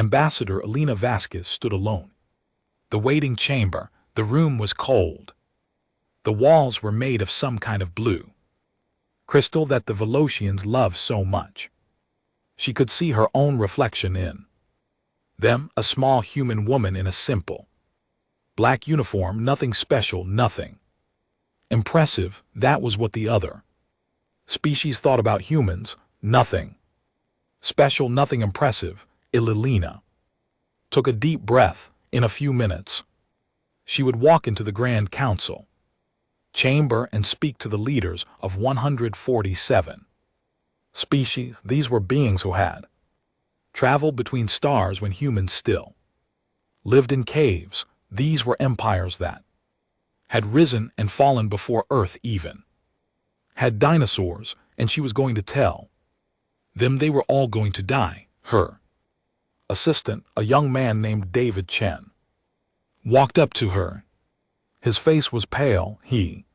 Ambassador Elena Vasquez stood alone. The waiting chamber, the room was cold. The walls were made of some kind of blue crystal that the Velocians loved so much. She could see her own reflection in them, a small human woman in a simple black uniform, nothing special, nothing impressive. That was what the other species thought about humans, nothing special, nothing impressive. Elena took a deep breath. In a few minutes, she would walk into the Grand Council chamber and speak to the leaders of 147 species. These were beings who had traveled between stars when humans still lived in caves. These were empires that had risen and fallen before Earth even had dinosaurs, and she was going to tell them they were all going to die. Her assistant, a young man named David Chen, walked up to her. His face was pale. He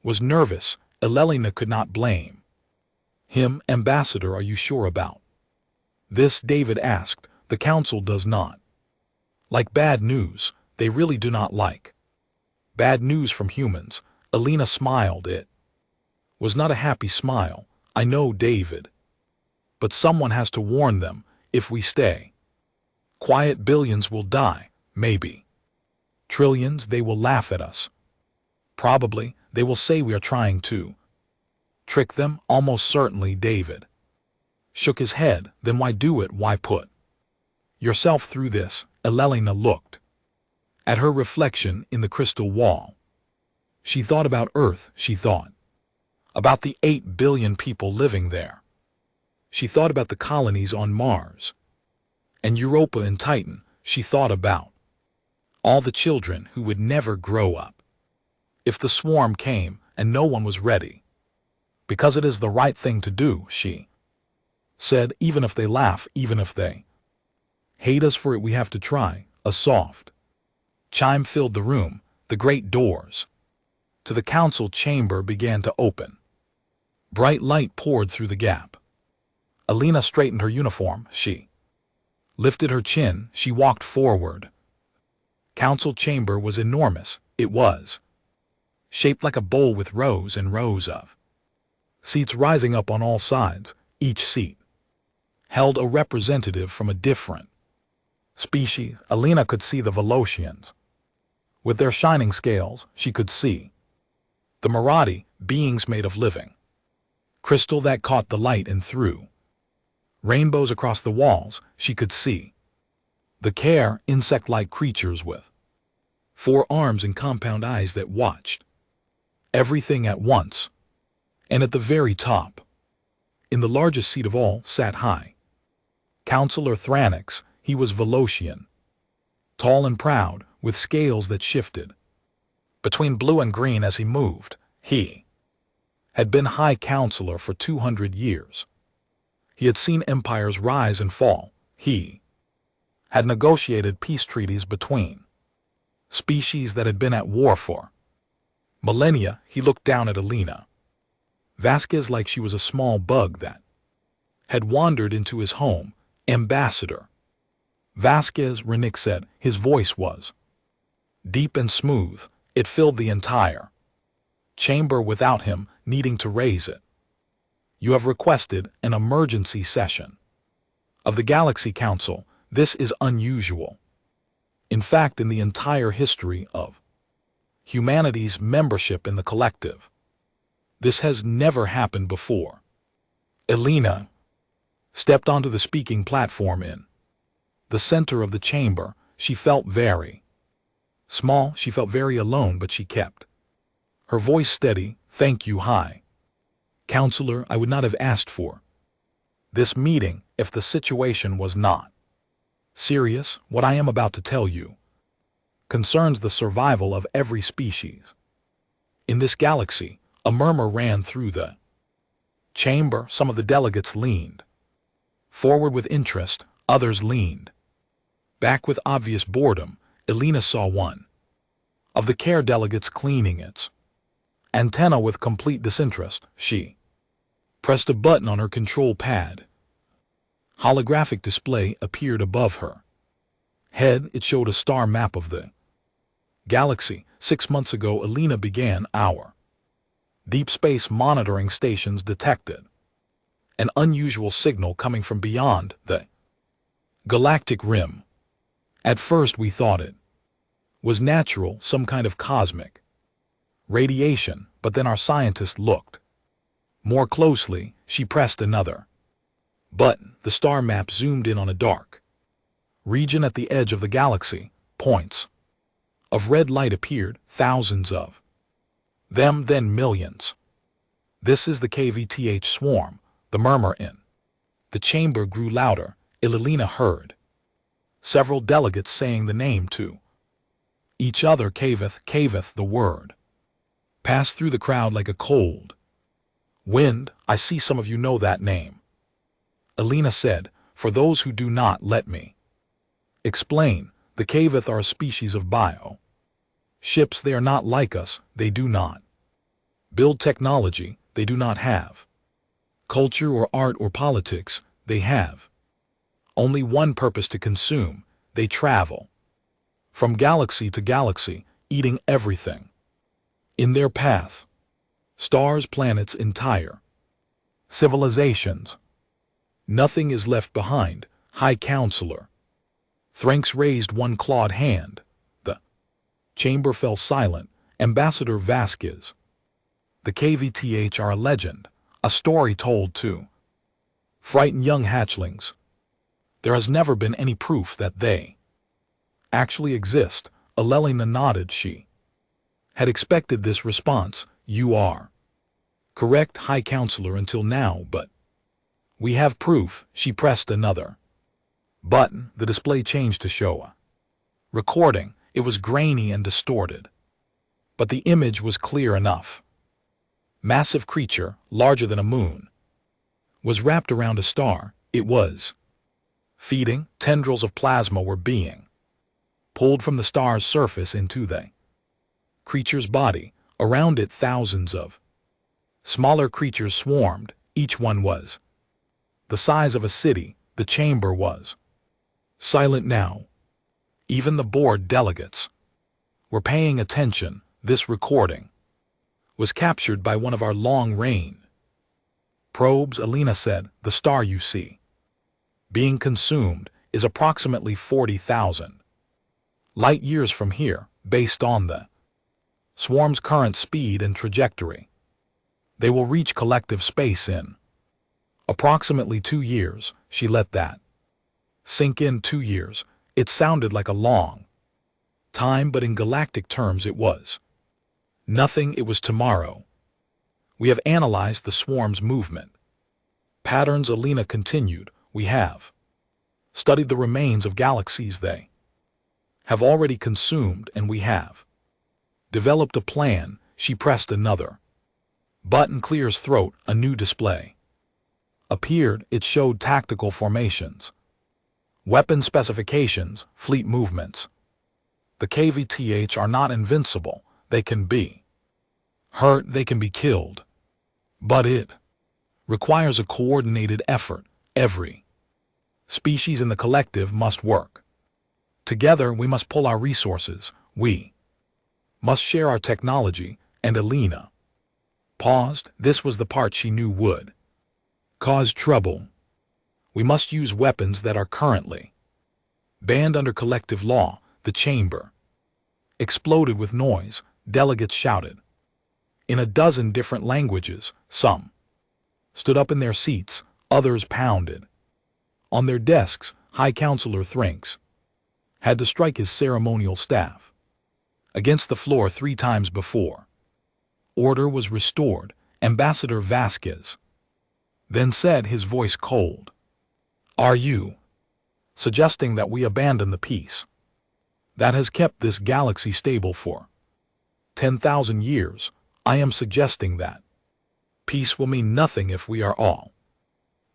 was nervous. Elena could not blame him. Ambassador, are you sure about this? David asked. The council does not like bad news. They really do not like bad news from humans. Elena smiled. It was not a happy smile. I know, David, but someone has to warn them. If we stay quiet, billions will die. Maybe trillions. They will laugh at us. Probably they will say we are trying to trick them. Almost certainly. David shook his head. Then why do it? Why put yourself through this? Elena looked at her reflection in the crystal wall. She thought about Earth. She thought about the 8 billion people living there. She thought about the colonies on Mars and Europa and Titan. She thought about all the children who would never grow up if the swarm came and no one was ready. Because it is the right thing to do, she said, even if they laugh, even if they hate us for it, we have to try. A soft chime filled the room. The great doors to the council chamber began to open. Bright light poured through the gap. Elena straightened her uniform. She lifted her chin. She walked forward. Council chamber was enormous. It was shaped like a bowl with rows and rows of seats rising up on all sides. Each seat held a representative from a different species. Elena could see the Velocians with their shining scales. She could see the Marathi, beings made of living crystal that caught the light and threw rainbows across the walls. She could see the Care, insect-like creatures with 4 arms and compound eyes that watched everything at once. And at the very top, in the largest seat of all, sat High Counselor Thranix. He was Velocian, tall and proud, with scales that shifted between blue and green as he moved. He had been High Counselor for 200 years. He had seen empires rise and fall. He had negotiated peace treaties between species that had been at war for millennia. He looked down at Elena Vasquez like she was a small bug that had wandered into his home. Ambassador Vasquez, Renick said. His voice was deep and smooth. It filled the entire chamber without him needing to raise it. You have requested an emergency session of the Galaxy Council. This is unusual. In fact, in the entire history of humanity's membership in the collective, this has never happened before. Elena stepped onto the speaking platform in the center of the chamber. She felt very small. She felt very alone, but she kept her voice steady. Thank you, High Counselor. I would not have asked for this meeting if the situation was not serious. What I am about to tell you concerns the survival of every species in this galaxy. A murmur ran through the chamber. Some of the delegates leaned forward with interest. Others leaned back with obvious boredom. Elena saw one of the Care delegates cleaning its antenna with complete disinterest. She pressed a button on her control pad. Holographic display appeared above her head. It showed a star map of the galaxy. 6 months ago, Alina began our deep space monitoring stations detected an unusual signal coming from beyond the galactic rim. At first we thought it was natural, some kind of cosmic radiation, but then our scientist looked more closely. She pressed another button. The star map zoomed in on a dark region at the edge of the galaxy. Points of red light appeared, thousands of them, then millions. This is the KVTH swarm. The murmur in the chamber grew louder. Alina heard several delegates saying the name to each other. Caveth, Caveth. The word passed through the crowd like a cold wind. I see some of you know that name, Alina said. For those who do not, let me explain. The Caveth are a species of bio ships. They are not like us. They do not build technology. They do not have culture or art or politics. They have only one purpose: to consume. They travel from galaxy to galaxy, eating everything in their path. Stars, planets, entire civilizations. Nothing is left behind. High Counselor Thranks raised one clawed hand. The chamber fell silent. Ambassador Vasquez. The KVTH are a legend, a story told to frighten young hatchlings. There has never been any proof that they actually exist. Alelina nodded. She had expected this response. You are correct, High Counselor, until now, but we have proof. She pressed another button. The display changed to show a recording. It was grainy and distorted, but the image was clear enough. Massive creature, larger than a moon, was wrapped around a star. It was feeding. Tendrils of plasma were being pulled from the star's surface into the creature's body. Around it, thousands of smaller creatures swarmed. Each one was the size of a city. The chamber was silent now. Even the board delegates were paying attention. This recording was captured by one of our long-range probes, Alina said. The star you see being consumed is approximately 40,000 light-years from here, based on the swarm's current speed and trajectory. They will reach collective space in approximately 2 years. She let that sink in. 2 years. It sounded like a long time, but in galactic terms it was nothing. It was tomorrow. We have analyzed the swarm's movement patterns, Alina continued. We have studied the remains of galaxies they have already consumed, and we have developed a plan. She pressed another button. Clear's throat. A new display appeared. It showed tactical formations, weapon specifications, fleet movements. The KVTH are not invincible. They can be hurt, they can be killed. But it requires a coordinated effort. Every species in the collective must work together. We must pull our resources. We must share our technology. And Alina paused. This was the part she knew would cause trouble. We must use weapons that are currently banned under collective law. The chamber exploded with noise. Delegates shouted in a dozen different languages. Some stood up in their seats. Others pounded on their desks. High Counselor Thranks had to strike his ceremonial staff against the floor 3 times before order was restored. Ambassador Vasquez then said, his voice cold, "Are you suggesting that we abandon the peace that has kept this galaxy stable for 10,000 years? I am suggesting that peace will mean nothing if we are all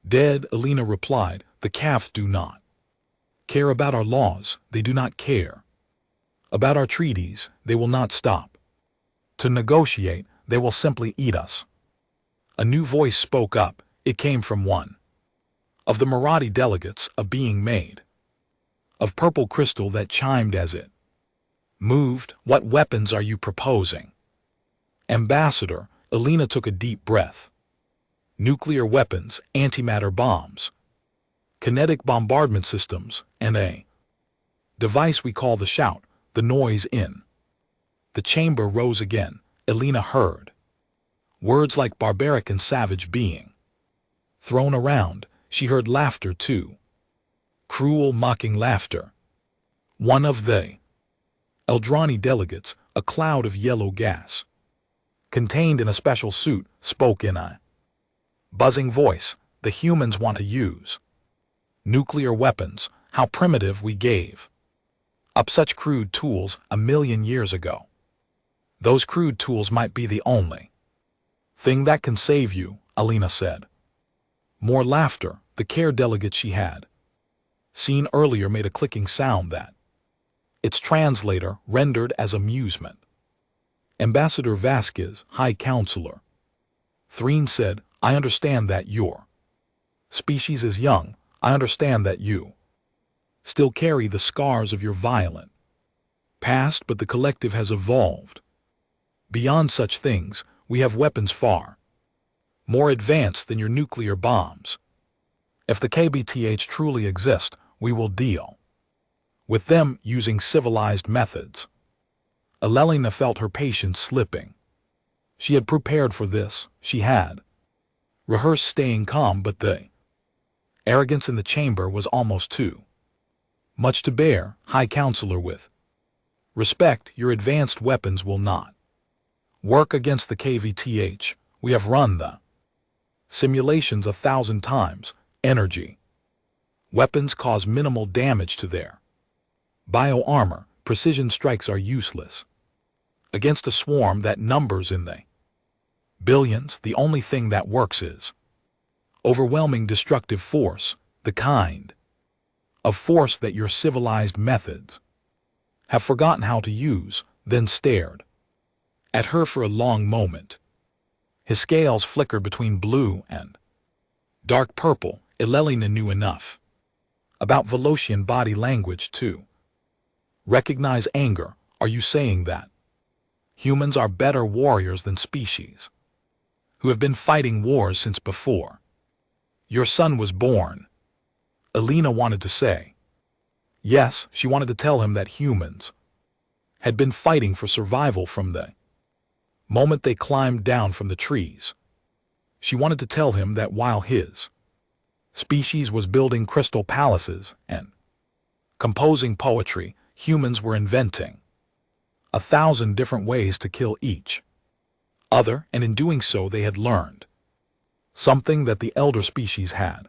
dead," Alina replied. "The Cav do not care about our laws. They do not care about our treaties. They will not stop to negotiate. They will simply eat us." A new voice spoke up. It came from one of the Marathi delegates a being made of purple crystal that chimed as it moved. What weapons are you proposing? Ambassador, Alina took a deep breath. Nuclear weapons, antimatter bombs, kinetic bombardment systems, and a device we call the shout, the noise in. The chamber rose again. Alina heard words like barbaric and savage being thrown around. She heard laughter too. Cruel, mocking laughter. One of the Eldrani delegates, a cloud of yellow gas, contained in a special suit, spoke in a buzzing voice. The humans want to use nuclear weapons. How primitive. We gave up such crude tools 1,000,000 years ago. Those crude tools might be the only thing that can save you, Alina said. More laughter. The care delegate she had seen earlier made a clicking sound that its translator rendered as amusement. Ambassador Vasquez, High Counselor Threen said, I understand that your species is young. I understand that you still carry the scars of your violent past, but the collective has evolved. Beyond such things, we have weapons far more advanced than your nuclear bombs. If the KBTH truly exist, we will deal with them using civilized methods. Alina felt her patience slipping. She had prepared for this. She had rehearsed staying calm, but the arrogance in the chamber was almost too much to bear. High Counselor, with respect, your advanced weapons will not work against the KVTH. We have run the simulations 1,000 times. Energy weapons cause minimal damage to their bio-armor. Precision strikes are useless against a swarm that numbers in the billions. The only thing that works is overwhelming destructive force, the kind of force that your civilized methods have forgotten how to use. Then stared at her for a long moment. His scales flickered between blue and dark purple. Alina knew enough about Velocian body language to recognize anger. Are you saying that humans are better warriors than species who have been fighting wars since before your son was born? Alina wanted to say yes. She wanted to tell him that humans had been fighting for survival from the moment they climbed down from the trees. She wanted to tell him that while his species was building crystal palaces and composing poetry, humans were inventing 1,000 different ways to kill each other, and in doing so they had learned something that the elder species had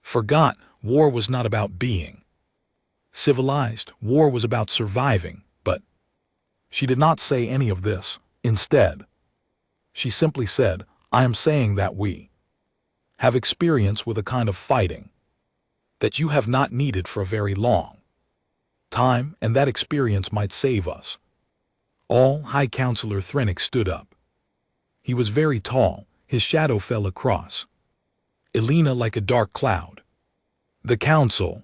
forgot. War was not about being civilized. War was about surviving. But she did not say any of this. Instead, she simply said, I am saying that we have experience with a kind of fighting that you have not needed for a very long time, and that experience might save us all. High Counselor Thrennick stood up. He was very tall. His shadow fell across Alina like a dark cloud. The council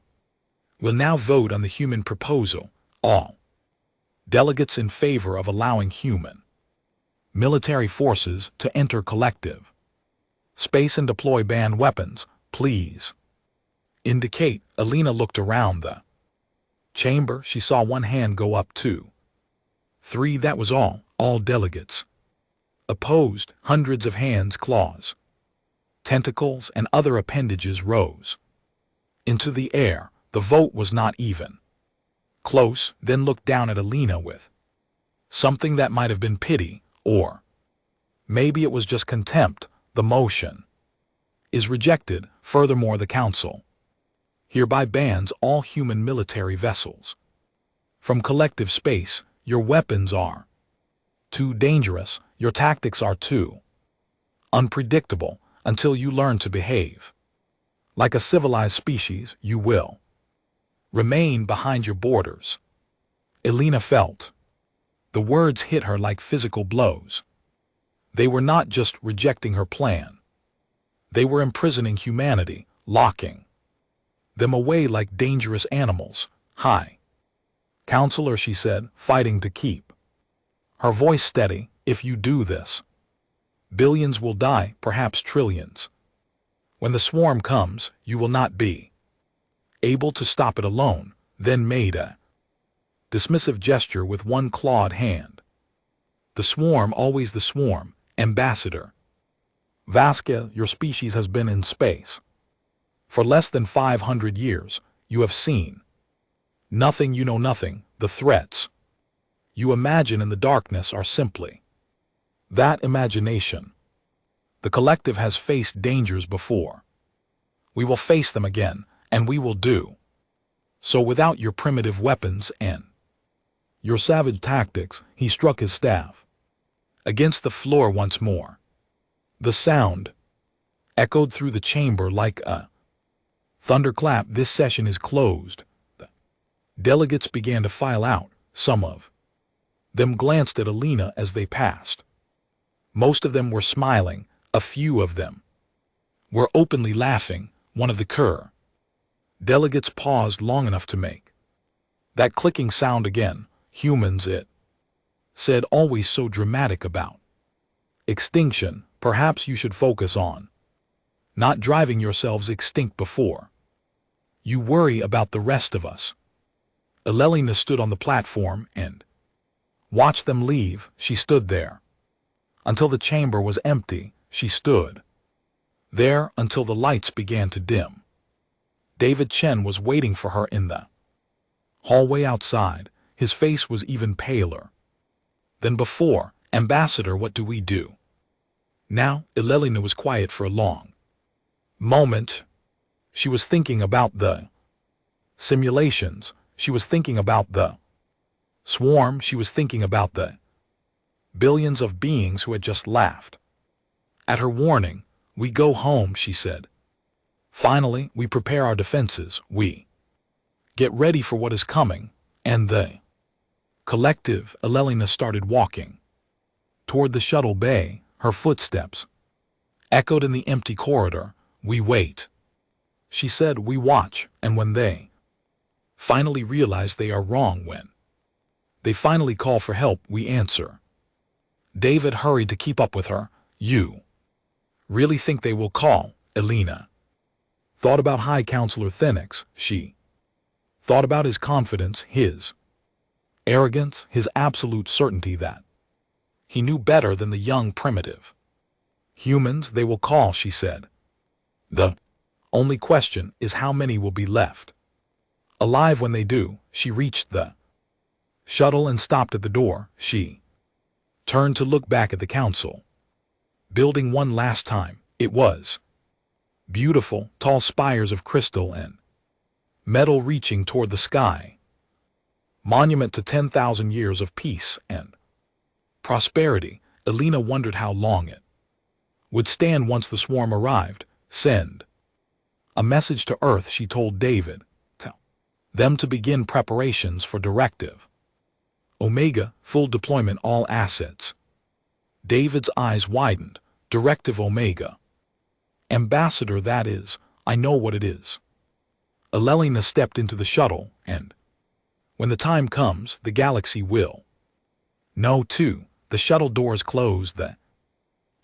will now vote on the human proposal. All delegates in favor of allowing human military forces to enter collective space and deploy banned weapons, please indicate. Alina looked around the chamber. She saw one hand go up. 2, 3. That was all. All delegates opposed. Hundreds of hands, claws, tentacles, and other appendages rose into the air. The vote was not even close. Then looked down at Alina with something that might have been pity, or maybe it was just contempt. The motion is rejected. Furthermore, the council hereby bans all human military vessels from collective space. Your weapons are too dangerous. Your tactics are too unpredictable. Until you learn to behave like a civilized species, you will remain behind your borders. Alina felt the words hit her like physical blows. They were not just rejecting her plan. They were imprisoning humanity, locking them away like dangerous animals. Hi, counselor, she said, fighting to keep her voice steady. If you do this, billions will die, perhaps trillions. When the swarm comes, you will not be able to stop it alone. Then made a dismissive gesture with one clawed hand. The swarm, always the swarm, Ambassador Vasquez, your species has been in space for less than 500 years. You have seen nothing, you know nothing. The threats you imagine in the darkness are simply that, imagination. The collective has faced dangers before. We will face them again, and we will do so without your primitive weapons and your savage tactics. He struck his staff against the floor once more. The sound echoed through the chamber like a thunderclap. This session is closed. The delegates began to file out. Some of them glanced at Alina as they passed. Most of them were smiling. A few of them were openly laughing. One of the delegates paused long enough to make that clicking sound again. Humans, it said, always so dramatic about extinction. Perhaps you should focus on not driving yourselves extinct before you worry about the rest of us. Elelina stood on the platform and watched them leave. She stood there until the chamber was empty. She stood there until the lights began to dim. David Chen was waiting for her in the hallway outside. His face was even paler than before. Ambassador, what do we do now? Elelina was quiet for a long moment. She was thinking about the simulations. She was thinking about the swarm. She was thinking about the billions of beings who had just laughed at her warning. We go home, she said. Finally, we prepare our defenses. We get ready for what is coming. And the collective. Elelina started walking toward the shuttle bay. Her footsteps echoed in the empty corridor. We wait, she said. We watch, and when they finally realize they are wrong, when they finally call for help, we answer. David hurried to keep up with her. You really think they will call? Elena thought about High Counselor Thenix. She thought about his confidence, his arrogance, his absolute certainty that he knew better than the young primitive humans. They will call, she said. The only question is how many will be left alive when they do. She reached the shuttle and stopped at the door. She turned to look back at the council building one last time. It was beautiful, tall spires of crystal and metal reaching toward the sky. Monument to 10,000 years of peace and prosperity. Elena wondered how long it would stand once the swarm arrived. Send a message to Earth, she told David. Tell them to begin preparations for Directive Omega, full deployment, all assets. David's eyes widened. Directive Omega. Ambassador, that is, I know what it is. Elelina stepped into the shuttle, and when the time comes, the galaxy will know too. The shuttle doors closed, the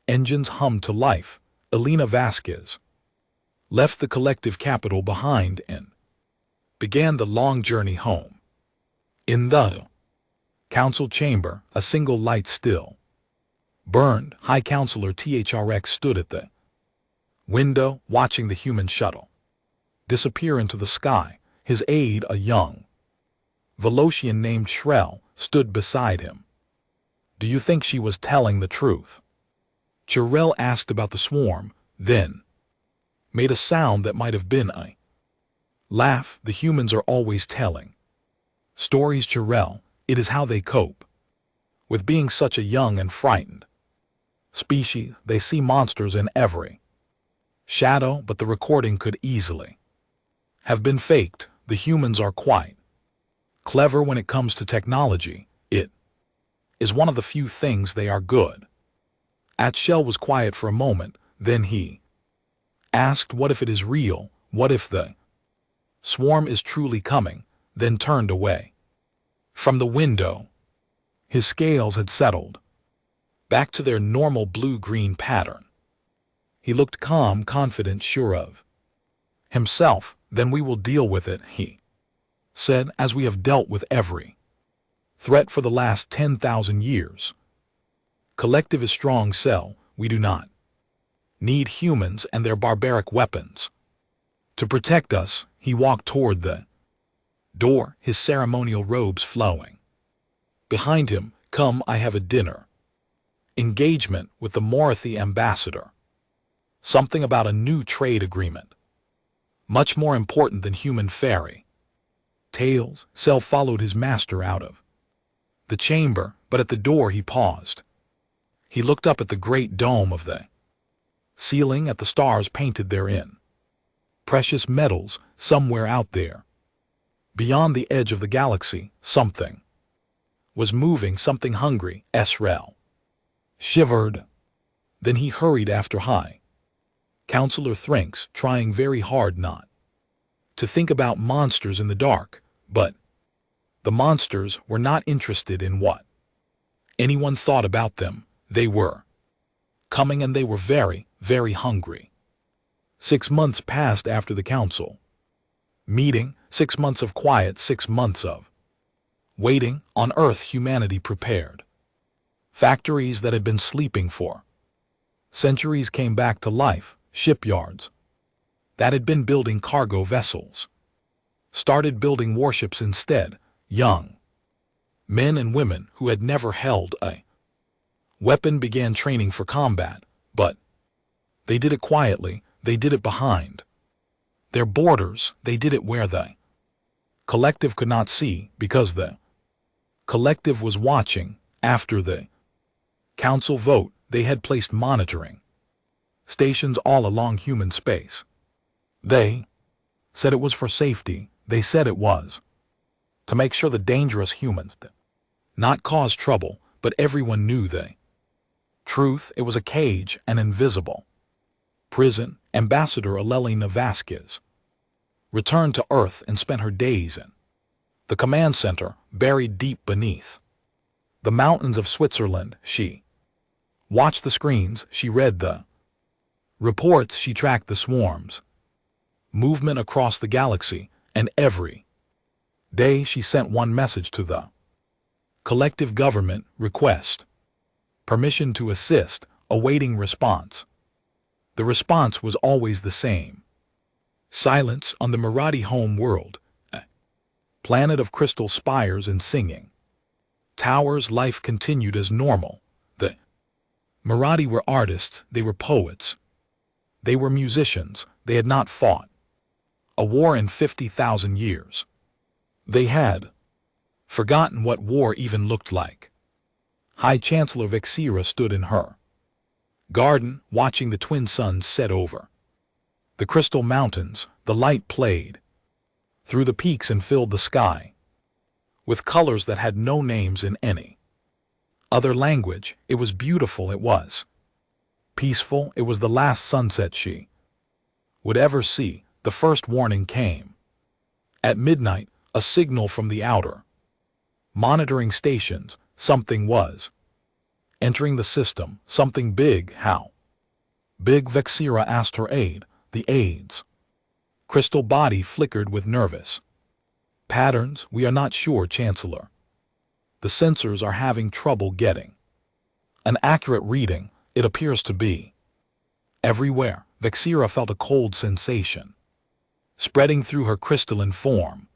engines hummed to life. Elena Vasquez left the collective capital behind and began the long journey home. In the council chamber, a single light still burned. High Counselor THRX stood at the window, watching the human shuttle disappear into the sky. His aide, a young Velocian named Shrell, stood beside him. Do you think she was telling the truth? Chirel asked about the swarm, then made a sound that might have been a laugh. The humans are always telling stories, Chirel. It is how they cope with being such a young and frightened species. They see monsters in every shadow, but the recording could easily have been faked. The humans are quite clever when it comes to technology. It is one of the few things they are good at. Shell was quiet for a moment, then he asked, what if it is real? What if the swarm is truly coming, then turned away from the window? His scales had settled back to their normal blue-green pattern. He looked calm, confident, sure of himself. Then we will deal with it, he said, as we have dealt with every threat for the last 10,000 years. Collective is strong cell. We do not need humans and their barbaric weapons to protect us. He walked toward the door, his ceremonial robes flowing behind him. Come, I have a dinner engagement with the Morathi ambassador. Something about a new trade agreement. Much more important than human fairy tales. Cell followed his master out of the chamber, but at the door he paused. He looked up at the great dome of the ceiling, at the stars painted therein. Precious metals, somewhere out there, beyond the edge of the galaxy, something was moving, something hungry. Esrel shivered. Then he hurried after High Counselor Thrinks, trying very hard not to think about monsters in the dark, but the monsters were not interested in what anyone thought about them. They were coming, and they were very, very hungry. 6 months passed after the council meeting, 6 months of quiet, 6 months of waiting. On Earth, humanity prepared. Factories that had been sleeping for centuries came back to life. Shipyards that had been building cargo vessels started building warships instead. Young men and women who had never held a weapon began training for combat, but they did it quietly. They did it behind their borders. They did it where the collective could not see, because the collective was watching. After the council vote, they had placed monitoring stations all along human space. They said it was for safety. They said it was to make sure the dangerous humans did not cause trouble, but everyone knew the truth. It was a cage, an invisible prison. Ambassador Alelina Vasquez returned to Earth and spent her days in the command center, buried deep beneath the mountains of Switzerland. She watched the screens. She read the reports. She tracked the swarms movement across the galaxy, and every day she sent one message to the collective government: request permission to assist, awaiting response. The response was always the same: silence. On the Marathi home world, a planet of crystal spires and singing towers, life continued as normal. The Marathi were artists. They were poets. They were musicians. They had not fought a war in 50,000 years. They had forgotten what war even looked like. High Chancellor Vexira stood in her garden, watching the twin suns set over the crystal mountains. The light played through the peaks and filled the sky with colors that had no names in any other language. It was beautiful. It was peaceful. It was the last sunset she would ever see. The first warning came at midnight, a signal from the outer monitoring stations. Something was entering the system, something big. How big? Vexira asked her aide. The aide's crystal body flickered with nervous patterns. We are not sure, Chancellor. The sensors are having trouble getting an accurate reading. It appears to be everywhere. Vexira felt a cold sensation spreading through her crystalline form.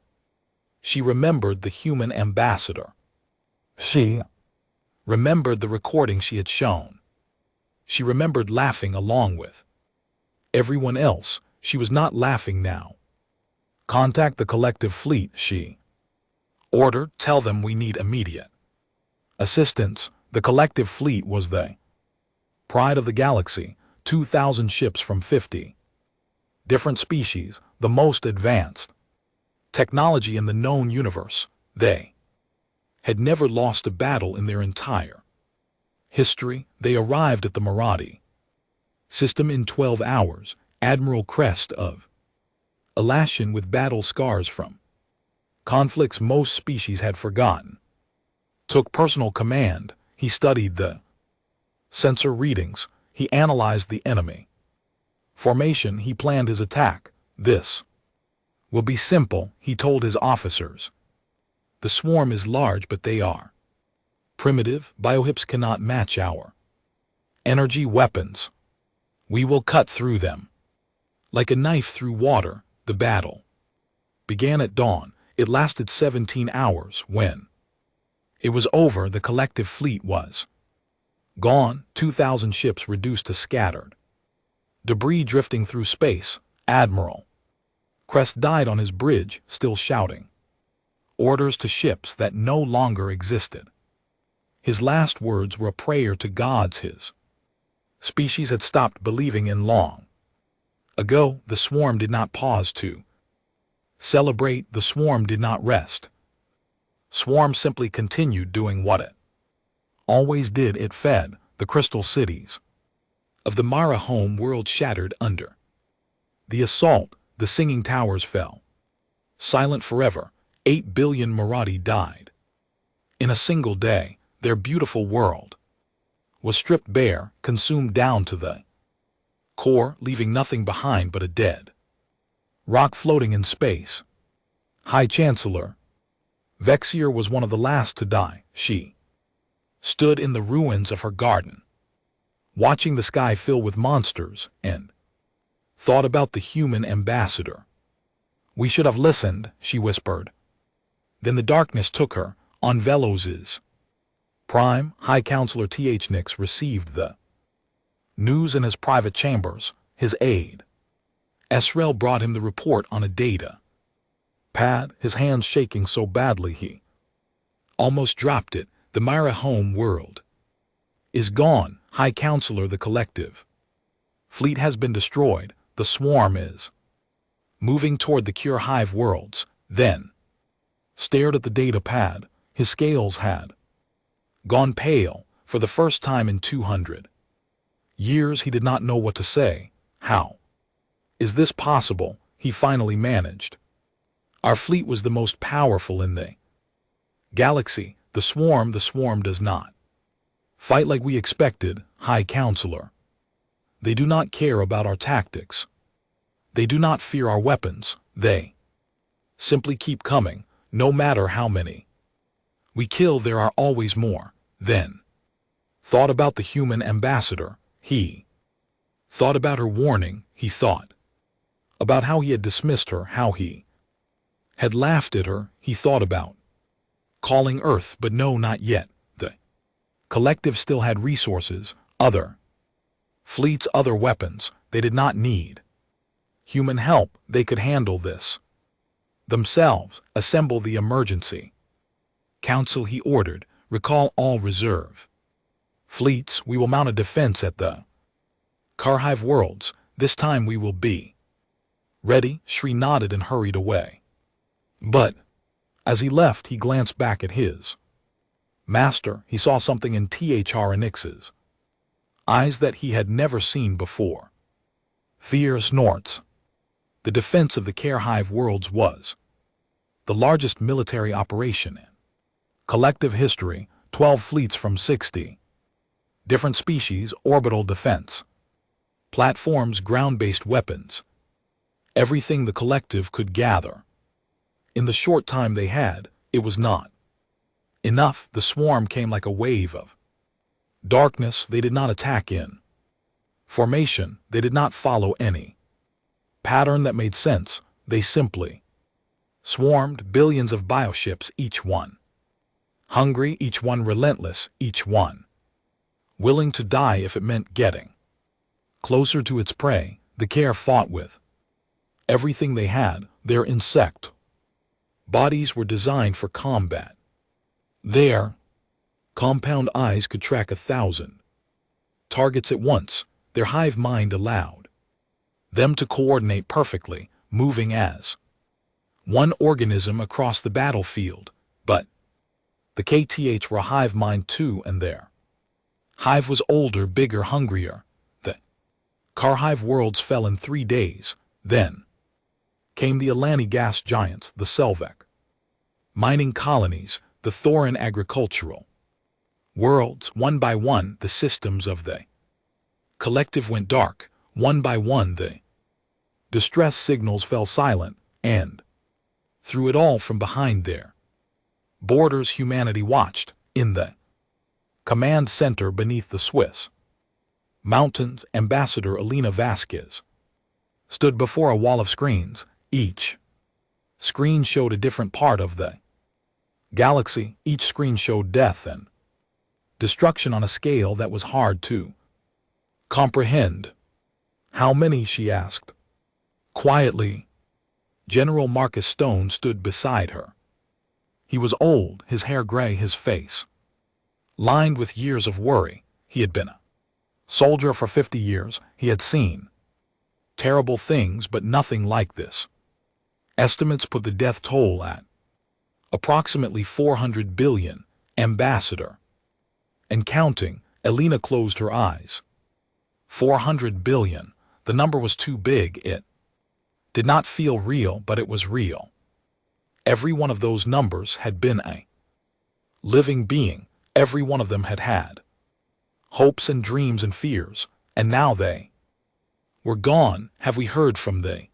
She remembered the human ambassador. She remembered the recording she had shown. She remembered laughing along with everyone else. She was not laughing now. Contact the collective fleet, she ordered. Tell them we need immediate assistance. The collective fleet was the pride of the galaxy, 2,000 ships from 50 different species, the most advanced technology in the known universe. They had never lost a battle in their entire history. They arrived at the Marathi system in 12 hours. Admiral Crest of Alashan with battle scars from conflicts most species had forgotten. Took personal command, he studied the sensor readings, he analyzed the enemy. Formation, he planned his attack. This will be simple, he told his officers. The swarm is large, but they are primitive. Biohips cannot match our energy weapons. We will cut through them. Like a knife through water, the battle began at dawn. It lasted 17 hours. When it was over, the collective fleet was gone, 2,000 ships reduced to scattered debris drifting through space. Admiral Crest died on his bridge, still shouting orders to ships that no longer existed. His last words were a prayer to gods his species had stopped believing in long ago. The swarm did not pause to celebrate. The swarm did not rest. Swarm simply continued doing what it always did. It fed the crystal cities of the Mara home world shattered under the assault. The singing towers fell silent forever. 8 billion Marathi died in a single day. Their beautiful world was stripped bare, consumed down to the core, leaving nothing behind but a dead rock floating in space. High Chancellor Vexier was one of the last to die. She stood in the ruins of her garden, watching the sky fill with monsters, and thought about the human ambassador. We should have listened, she whispered. Then the darkness took her. On Veloz's prime, High Counselor Th Nix received the news in his private chambers. His aide Esrel brought him the report on a data pad, his hands shaking so badly he almost dropped it. The Myra home world is gone, High Counselor. The collective fleet has been destroyed. The swarm is moving toward the Cure Hive worlds. Then stared at the data pad. His scales had gone pale. For the first time in 200 years, he did not know what to say. How is this possible? He finally managed. Our fleet was the most powerful in the galaxy. The swarm does not fight like we expected, High Counselor. They do not care about our tactics. They do not fear our weapons. They simply keep coming, no matter how many we kill. There are always more. Then thought about the human ambassador. He thought about her warning. He thought about how he had dismissed her, how he had laughed at her. He thought about calling Earth, but no, not yet. The collective still had resources, other fleets, other weapons. They did not need human help. They could handle this themselves. Assemble the emergency council, he ordered. Recall all reserve fleets. We will mount a defense at the Carhive worlds. This time we will be ready. Shri nodded and hurried away. But as he left, he glanced back at his master. He saw something in Thr Nix's eyes that he had never seen before. Fear snorts. The defense of the Carhive worlds was the largest military operation in collective history. 12 fleets from 60 different species, orbital defense platforms, ground-based weapons, everything the collective could gather. In the short time they had, it was not enough. The swarm came like a wave of darkness. They did not attack in formation. They did not follow any pattern that made sense. They simply swarmed. Billions of bioships, each one hungry, each one relentless, each one willing to die if it meant getting closer to its prey. The Care fought with everything they had. Their insect bodies were designed for combat. Their compound eyes could track 1,000 targets at once. Their hive mind allowed them to coordinate perfectly, moving as one organism across the battlefield. But the KTH were a hive mind too, and their hive was older, bigger, hungrier. The Carhive worlds fell in 3 days. Then came the Alani gas giants, the Selvek, mining colonies, the Thorin agricultural worlds. One by one, the systems of the collective went dark. One by one, the distress signals fell silent, and through it all, from behind their borders, humanity watched. In the command center beneath the Swiss mountains, Ambassador Elena Vasquez stood before a wall of screens. Each screen showed a different part of the galaxy. Each screen showed death and destruction on a scale that was hard to comprehend. How many? She asked. Quietly, General Marcus Stone stood beside her. He was old, his hair gray, his face lined with years of worry. He had been a soldier for 50 years. He had seen terrible things, but nothing like this. Estimates put the death toll at approximately 400 billion, Ambassador. And counting. Elena closed her eyes. 400 billion. The number was too big. It did not feel real, but it was real. Every one of those numbers had been a living being. Every one of them had had hopes and dreams and fears, and now they were gone. Have we heard from the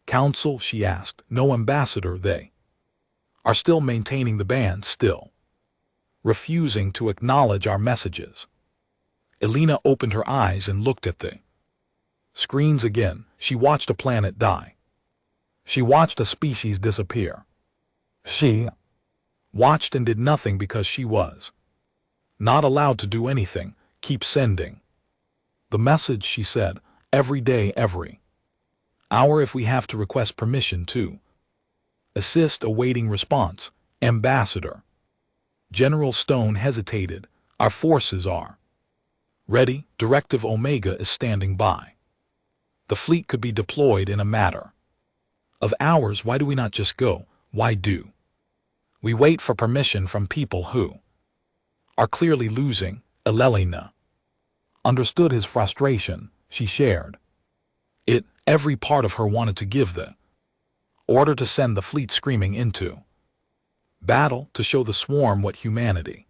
council? She asked. No, Ambassador. They are still maintaining the ban, still refusing to acknowledge our messages. Elena opened her eyes and looked at the screens again. She watched a planet die. She watched a species disappear. She watched and did nothing because she was not allowed to do anything. Keep sending the message, she said, every day, every hour, if we have to request permission to assist. Awaiting response. Ambassador. General Stone hesitated. Our forces are ready. Directive Omega is standing by. The fleet could be deployed in a matter of hours. Why do we not just go? Why do we wait for permission from people who are clearly losing? Elena understood his frustration. She shared it. Every part of her wanted to give the order to send the fleet screaming into battle, to show the swarm what humanity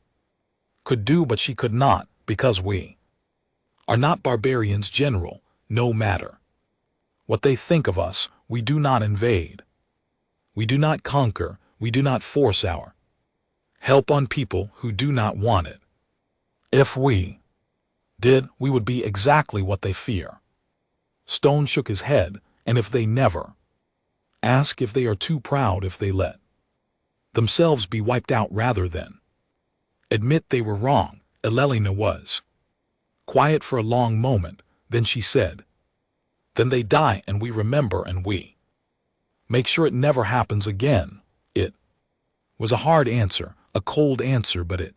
could do, but she could not, because we are not barbarians, General. No matter what they think of us, we do not invade. We do not conquer. We do not force our help on people who do not want it. If we did, we would be exactly what they fear. Stone shook his head. And if they never ask, if they are too proud, if they let themselves be wiped out rather than admit they were wrong. Elena was quiet for a long moment. Then she said, then they die and we remember and we make sure it never happens again. It was a hard answer, a cold answer, but it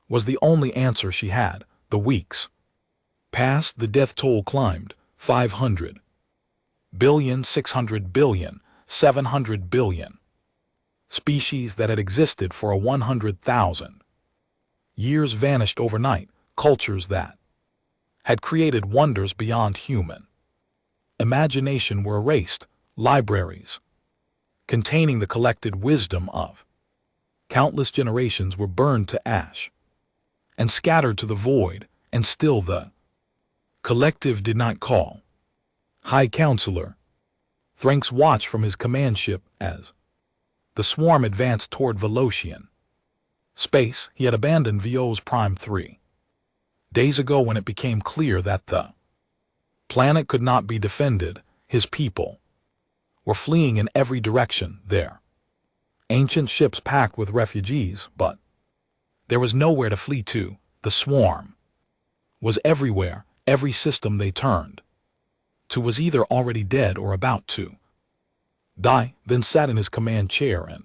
was the only answer she had. The weeks passed. The death toll climbed. 500 billion, 600 billion, 700 billion. Species that had existed for 100,000 years vanished overnight. Cultures that had created wonders beyond human imagination were erased. Libraries containing the collected wisdom of countless generations were burned to ash and scattered to the void. And still the collective did not call. High Counselor Thranks watched from his command ship as the swarm advanced toward Velocian space. He had abandoned VO's Prime 3 days ago when it became clear that the planet could not be defended. His people were fleeing in every direction. Their ancient ships packed with refugees, but there was nowhere to flee to. The swarm was everywhere. Every system they turned to was either already dead or about to die. Then sat in his command chair and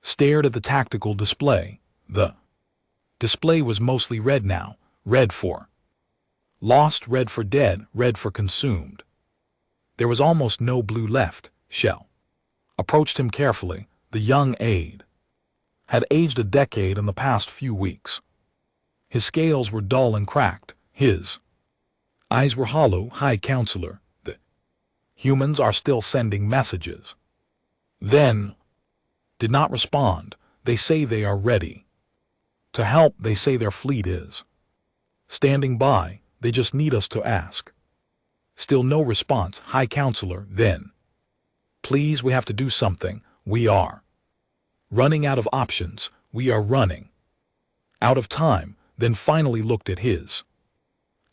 stared at the tactical display. The display was mostly red now. Red for lost, red for dead, red for consumed. There was almost no blue left. Shell approached him carefully. The young aide had aged a decade in the past few weeks. His scales were dull and cracked. His eyes were hollow. High Counselor, Humans are still sending messages. Then, did not respond. They say they are ready. To help, they say their fleet is standing by. They just need us to ask. Still no response. High Counselor, then. Please, we have to do something. We are running out of options. We are running out of time. Then finally looked at his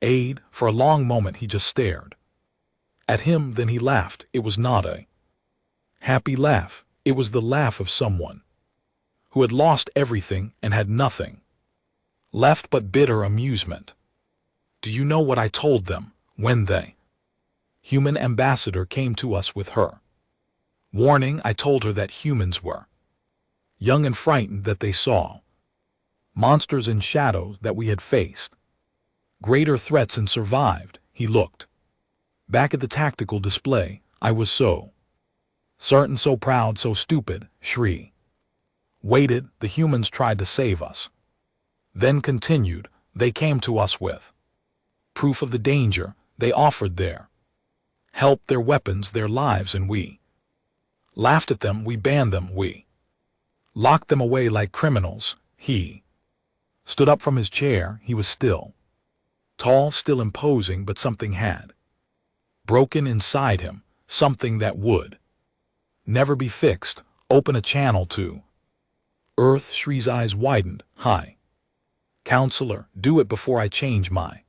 aide. For a long moment he just stared at him. Then he laughed. It was not a happy laugh. It was the laugh of someone who had lost everything and had nothing left but bitter amusement. Do you know what I told them when the human ambassador came to us with her warning? I told her that humans were young and frightened, that they saw monsters and shadows, that we had faced greater threats and survived. He looked back at the tactical display. I was so certain, so proud, so stupid. Shri waited. The humans tried to save us. Then continued. They came to us with proof of the danger. They offered their help, their weapons, their lives, and we laughed at them. We banned them. We locked them away like criminals. He stood up from his chair. He was still tall, still imposing, but something had broken inside him, something that would never be fixed. Open a channel to Earth. Shri's eyes widened. High Counselor, do it before I change my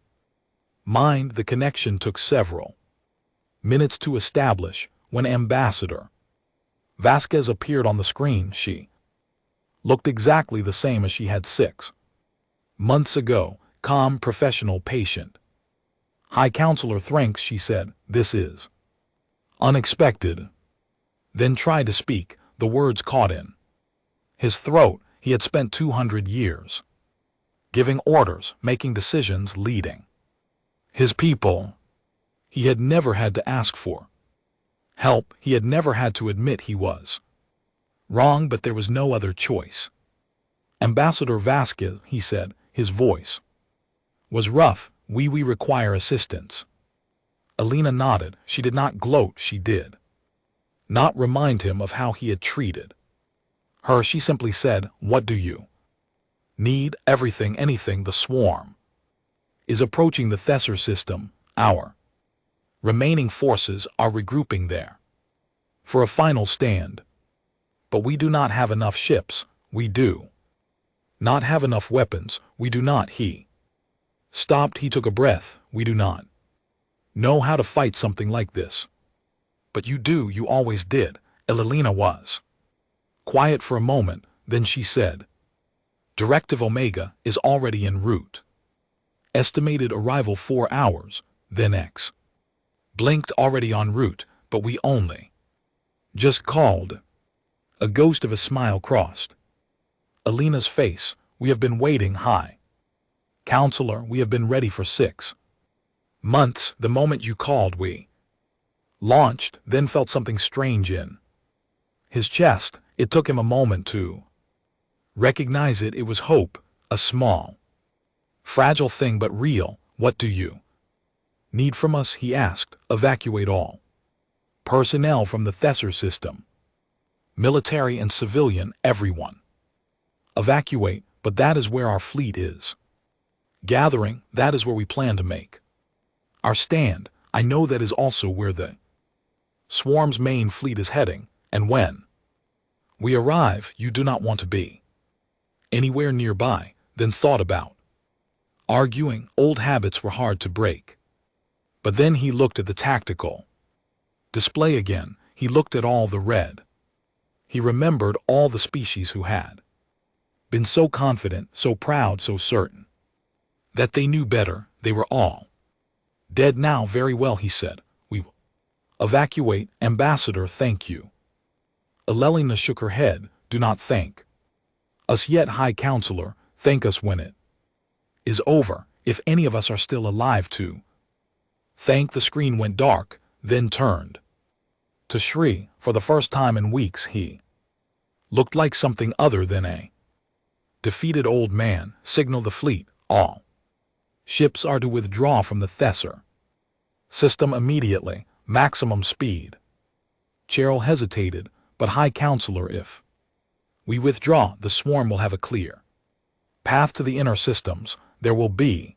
mind. The connection took several minutes to establish. When Ambassador Vasquez appeared on the screen, she looked exactly the same as she had 6 months ago. Calm, professional, patient. High Counselor Thranks, she said, this is unexpected. Then tried to speak. The words caught in his throat. He had spent 200 years giving orders, making decisions, leading his people. He had never had to ask for help. He had never had to admit he was wrong, but there was no other choice. Ambassador Vasquez, he said, his voice was rough. We require assistance. Alina nodded. She did not gloat. She did not remind him of how he had treated her. She simply said, what do you need? Everything, anything. The swarm is approaching the Thesser system. Our remaining forces are regrouping there for a final stand. But we do not have enough ships. We do not have enough weapons. We do not. He stopped. He took a breath. We do not know how to fight something like this. But you do. You always did. Elelina was quiet for a moment. Then she said, Directive Omega is already en route. Estimated arrival 4 hours. Then X blinked. Already en route, but we only just called. A ghost of a smile crossed Alina's face. We have been waiting. High Counselor, we have been ready for 6 months. The moment you called, we launched. Then felt something strange in his chest. It took him a moment to recognize it. It was hope, a small, fragile thing, but real. What do you need from us? He asked. Evacuate all personnel from the Thesser system. Military and civilian, everyone. Evacuate, but that is where our fleet is gathering. That is where we plan to make our stand. I know that is also where the swarm's main fleet is heading, and when we arrive, you do not want to be anywhere nearby. Then thought about arguing. Old habits were hard to break. But then he looked at the tactical display again. He looked at all the red. He remembered all the species who had been so confident, so proud, so certain that they knew better. They were all dead now. Very well, he said. We will evacuate. Ambassador, thank you. Elelina shook her head. Do not thank us yet, High Counselor. Thank us when it is over, if any of us are still alive to thank. The screen went dark, then turned to Shri. For the first time in weeks, he looked like something other than a defeated old man. Signal the fleet. All ships are to withdraw from the Thesser system immediately. Maximum speed. Cheryl hesitated, but High Counselor, if we withdraw, the swarm will have a clear path to the inner systems. There will be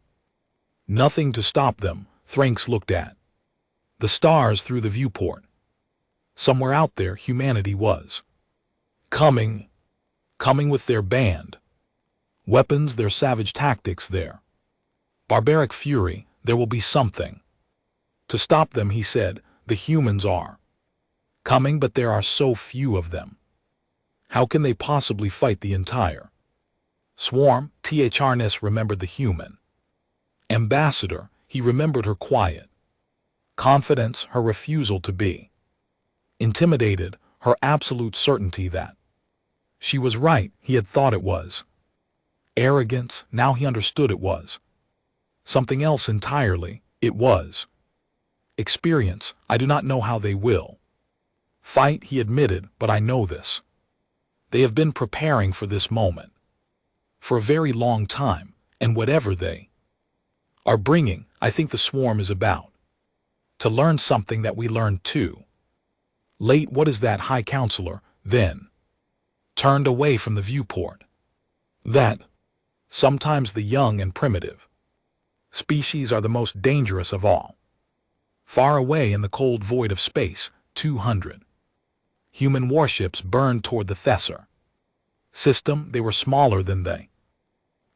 nothing to stop them. Thranks looked at the stars through the viewport. Somewhere out there, humanity was coming with their band, weapons, their savage tactics, their barbaric fury. There will be something to stop them, he said. The humans are coming, but there are so few of them. How can they possibly fight the entire swarm? Thrness remembered the human ambassador. He remembered her quiet confidence, her refusal to be intimidated, her absolute certainty that she was right. He had thought it was arrogance. Now he understood it was something else entirely. It was experience. I do not know how they will fight, he admitted, but I know this. They have been preparing for this moment for a very long time, and whatever they are bringing, I think the swarm is about to learn something that we learned too late. What is that? High Counselor then turned away from the viewport. That sometimes the young and primitive species are the most dangerous of all. Far away in the cold void of space, 200 human warships burned toward the Thesser system. They were smaller than they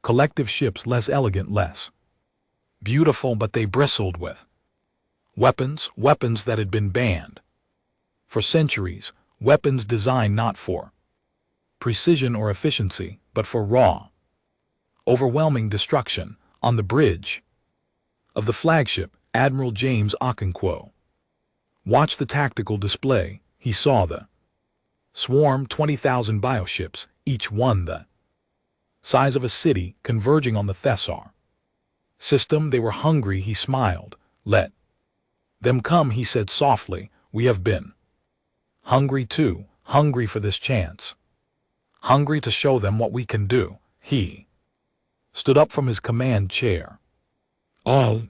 collective ships, less elegant, less beautiful, but they bristled with weapons that had been banned for centuries, weapons designed not for precision or efficiency, but for raw, overwhelming destruction. On the bridge of the flagship, Admiral James Okonkwo watched the tactical display. He saw the swarm, 20,000 bioships, each one the size of a city, converging on the Thessar system. They were hungry. He smiled. Let them come, he said softly. We have been hungry too, hungry for this chance, hungry to show them what we can do. He stood up from his command chair. All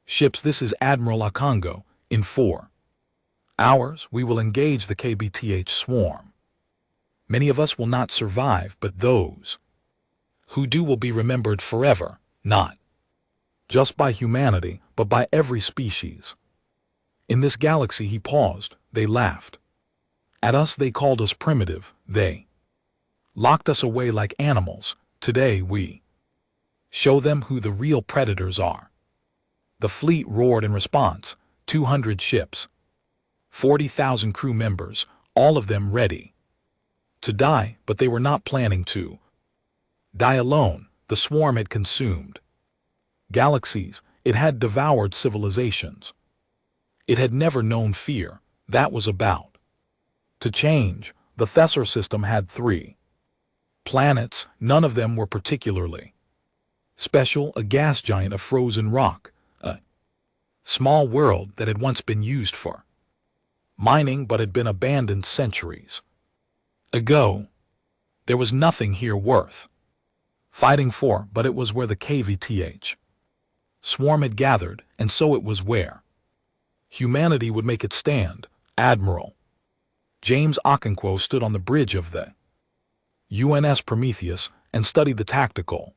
ships, this is Admiral Okongo. In 4 hours, we will engage the KBTH swarm. Many of us will not survive, but those who do will be remembered forever, not just by humanity, but by every species in this galaxy. He paused. They laughed at us. They called us primitive. They locked us away like animals. Today we show them who the real predators are. The fleet roared in response. 200 ships, 40,000 crew members, all of them ready to die, but they were not planning to die alone. The swarm had consumed galaxies. It had devoured civilizations. It had never known fear. That was about to change. The Thessar system had 3 planets. None of them were particularly special. A gas giant of frozen rock, a small world that had once been used for mining but had been abandoned centuries ago. There was nothing here worth fighting for, but it was where the KVTH swarm had gathered, and so it was where humanity would make its stand. Admiral James Okonkwo stood on the bridge of the UNS Prometheus and studied the tactical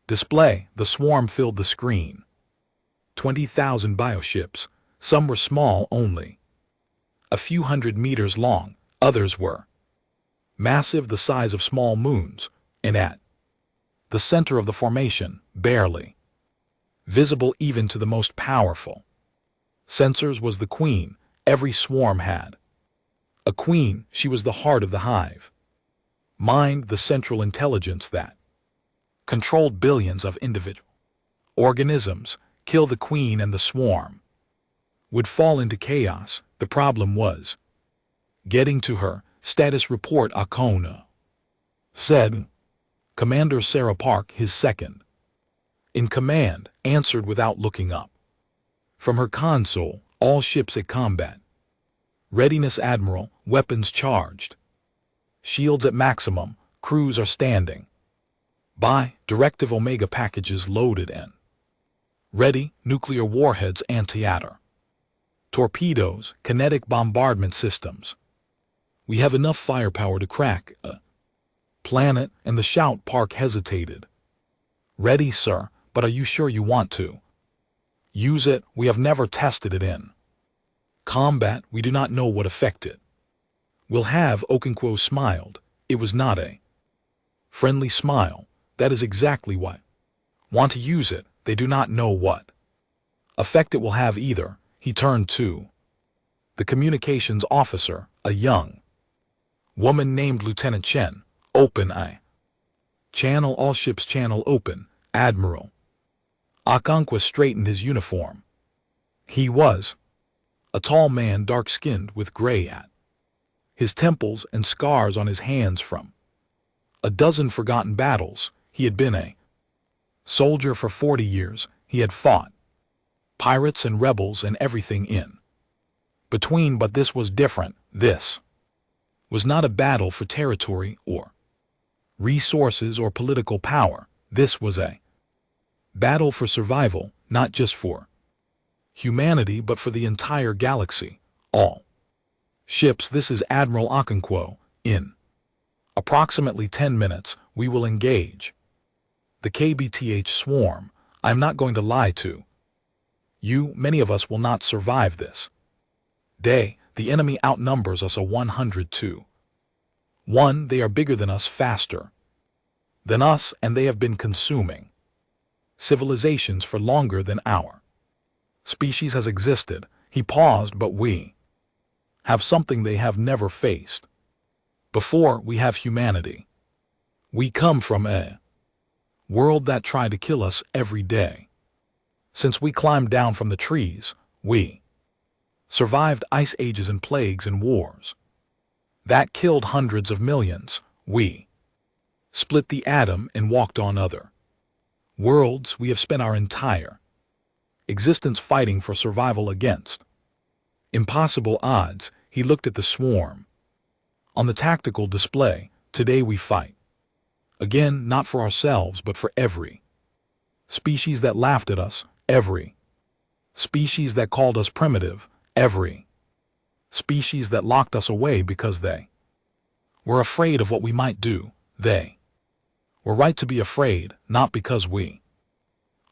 display. The swarm filled the screen. 20,000 bioships. Some were small, only a few hundred meters long. Others were massive, the size of small moons, and at the center of the formation, barely visible even to the most powerful sensors, was the queen. Every swarm had a queen. She was the heart of the hive mind, the central intelligence that controlled billions of individual organisms. Kill the queen and the swarm would fall into chaos. The problem was getting to her. Status report, Akona said. Commander Sarah Park, his second in command, answered without looking up from her console. All ships at combat readiness, Admiral. Weapons charged, shields at maximum. Crews are standing by. Directive Omega packages loaded and ready. Nuclear warheads, anti-atter torpedoes, kinetic bombardment systems. We have enough firepower to crack a planet, and the Shout Park hesitated. Ready, sir, but are you sure you want to use it? We have never tested it in combat. We do not know what effect it will have. Okonkwo smiled. It was not a friendly smile. That is exactly why. Want to use it, they do not know what effect it will have either. He turned to the communications officer, a young woman named Lieutenant Chen. Open eye. Channel, all ships channel open, Admiral. Okonkwo straightened his uniform. He was a tall man, dark-skinned, with gray at his temples and scars on his hands from a dozen forgotten battles. He had been a soldier for 40 years. He had fought pirates and rebels and everything in between, but this was different. This was not a battle for territory or resources or political power. This was a battle for survival, not just for humanity, but for the entire galaxy. All ships, this is Admiral Okonkwo. In approximately 10 minutes, we will engage the KBTH swarm. I'm not going to lie to you. Many of us will not survive this day. The enemy outnumbers us 100 to 1. They are bigger than us, faster than us, and they have been consuming civilizations for longer than our species has existed. He paused. But we have something they have never faced before. We have humanity. We come from a world that tried to kill us every day. Since we climbed down from the trees, we survived ice ages and plagues and wars that killed hundreds of millions. We split the atom and walked on other worlds. We have spent our entire existence fighting for survival against impossible odds. He looked at the swarm on the tactical display. Today we fight again, not for ourselves, but for every species that laughed at us, every species that called us primitive, every species that locked us away because they were afraid of what we might do. They were right to be afraid, not because we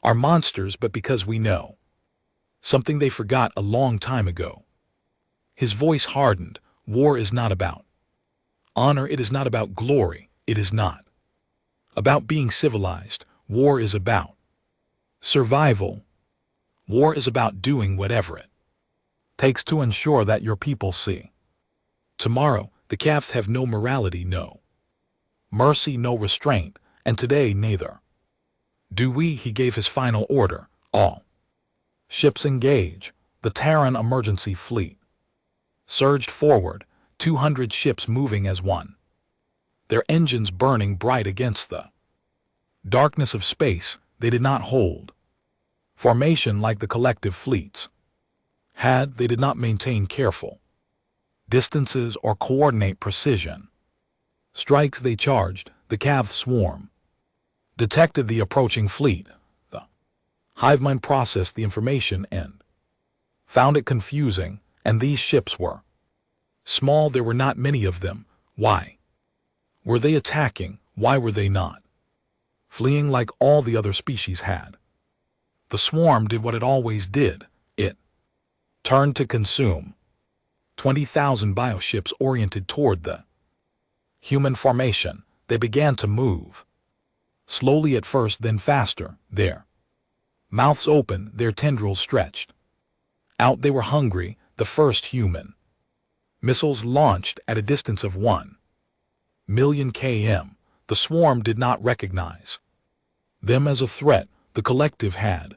are monsters, but because we know something they forgot a long time ago. His voice hardened. War is not about honor. It is not about glory. It is not about being civilized. War is about survival. War is about doing whatever it takes to ensure that your people see tomorrow. The Cavs have no morality, no mercy, no restraint, and today neither do we. He gave his final order. All ships engage. The Terran emergency fleet surged forward, 200 ships moving as one, their engines burning bright against the darkness of space. They did not hold formation like the collective fleets had. They did not maintain careful distances or coordinate precision strikes. They charged. The Cav swarm detected the approaching fleet. The hive mind processed the information and found it confusing, and these ships were small. There were not many of them. Why were they attacking? Why were they not fleeing like all the other species had? The swarm did what it always did. It turned to consume. 20,000 bioships oriented toward the human formation. They began to move slowly at first, then faster, their mouths open, their tendrils stretched out. They were hungry. The first human missiles launched at a distance of 1,000,000 km. The swarm did not recognize them as a threat. The collective had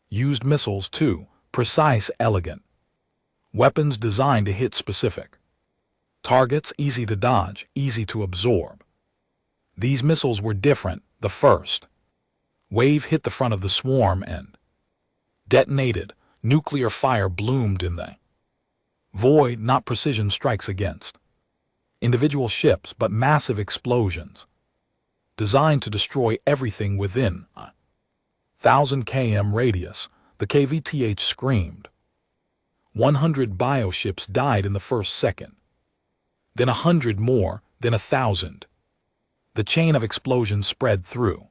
used missiles too, precise, elegant weapons designed to hit specific targets, easy to dodge, easy to absorb. These missiles were different. The first wave hit the front of the swarm and detonated. Nuclear fire bloomed in the void, not precision strikes against individual ships, but massive explosions designed to destroy everything within a 1,000 km radius. The KVTH screamed. 100 bioships died in the first second. Then 100 more, then 1,000. The chain of explosions spread through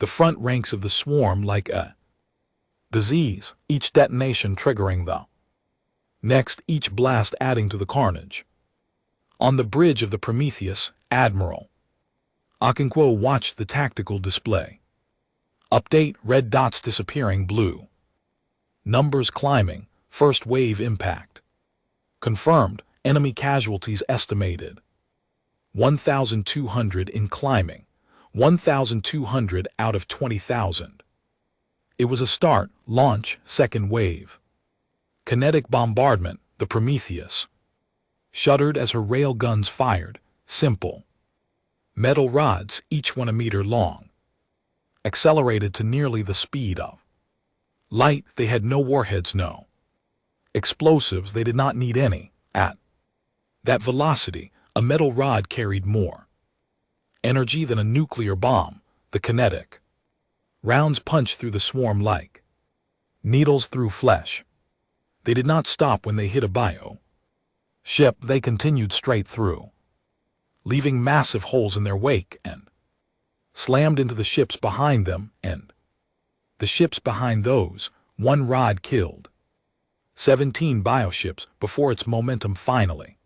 the front ranks of the swarm like a disease, each detonation triggering the next, each blast adding to the carnage. On the bridge of the Prometheus, Admiral Okonkwo watched the tactical display. Update: red dots disappearing, blue numbers climbing, first wave impact. Confirmed, enemy casualties estimated 1,200 in climbing, 1,200 out of 20,000. It was a start, launch, second wave. Kinetic bombardment, the Prometheus shuddered as her rail guns fired, simple metal rods, each 1 meter long, accelerated to nearly the speed of light. They had no warheads, no explosives, they did not need any. At that velocity, a metal rod carried more energy than a nuclear bomb. The kinetic rounds punched through the swarm like needles through flesh. They did not stop when they hit a bio ship. They continued straight through, leaving massive holes in their wake, and slammed into the ships behind them and the ships behind those. One rod killed 17 bioships before its momentum finally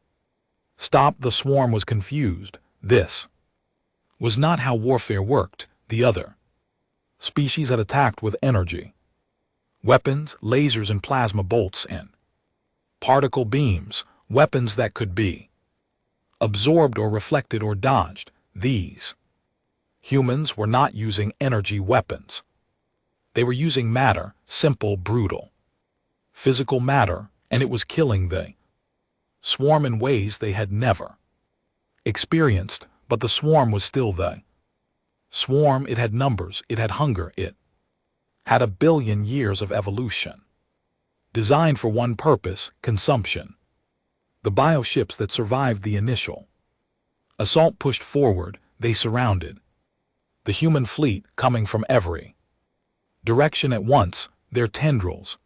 stopped. The swarm was confused. This was not how warfare worked. The other species had attacked with energy weapons, lasers and plasma bolts and particle beams, weapons that could be absorbed or reflected or dodged. These humans were not using energy weapons. They were using matter, simple, brutal, physical matter, and it was killing the swarm in ways they had never experienced. But the swarm was still the swarm. It had numbers, it had hunger, it had 1 billion years of evolution, designed for one purpose: consumption. The bioships that survived the initial assault pushed forward. They surrounded the human fleet, coming from every direction at once. Their tendrils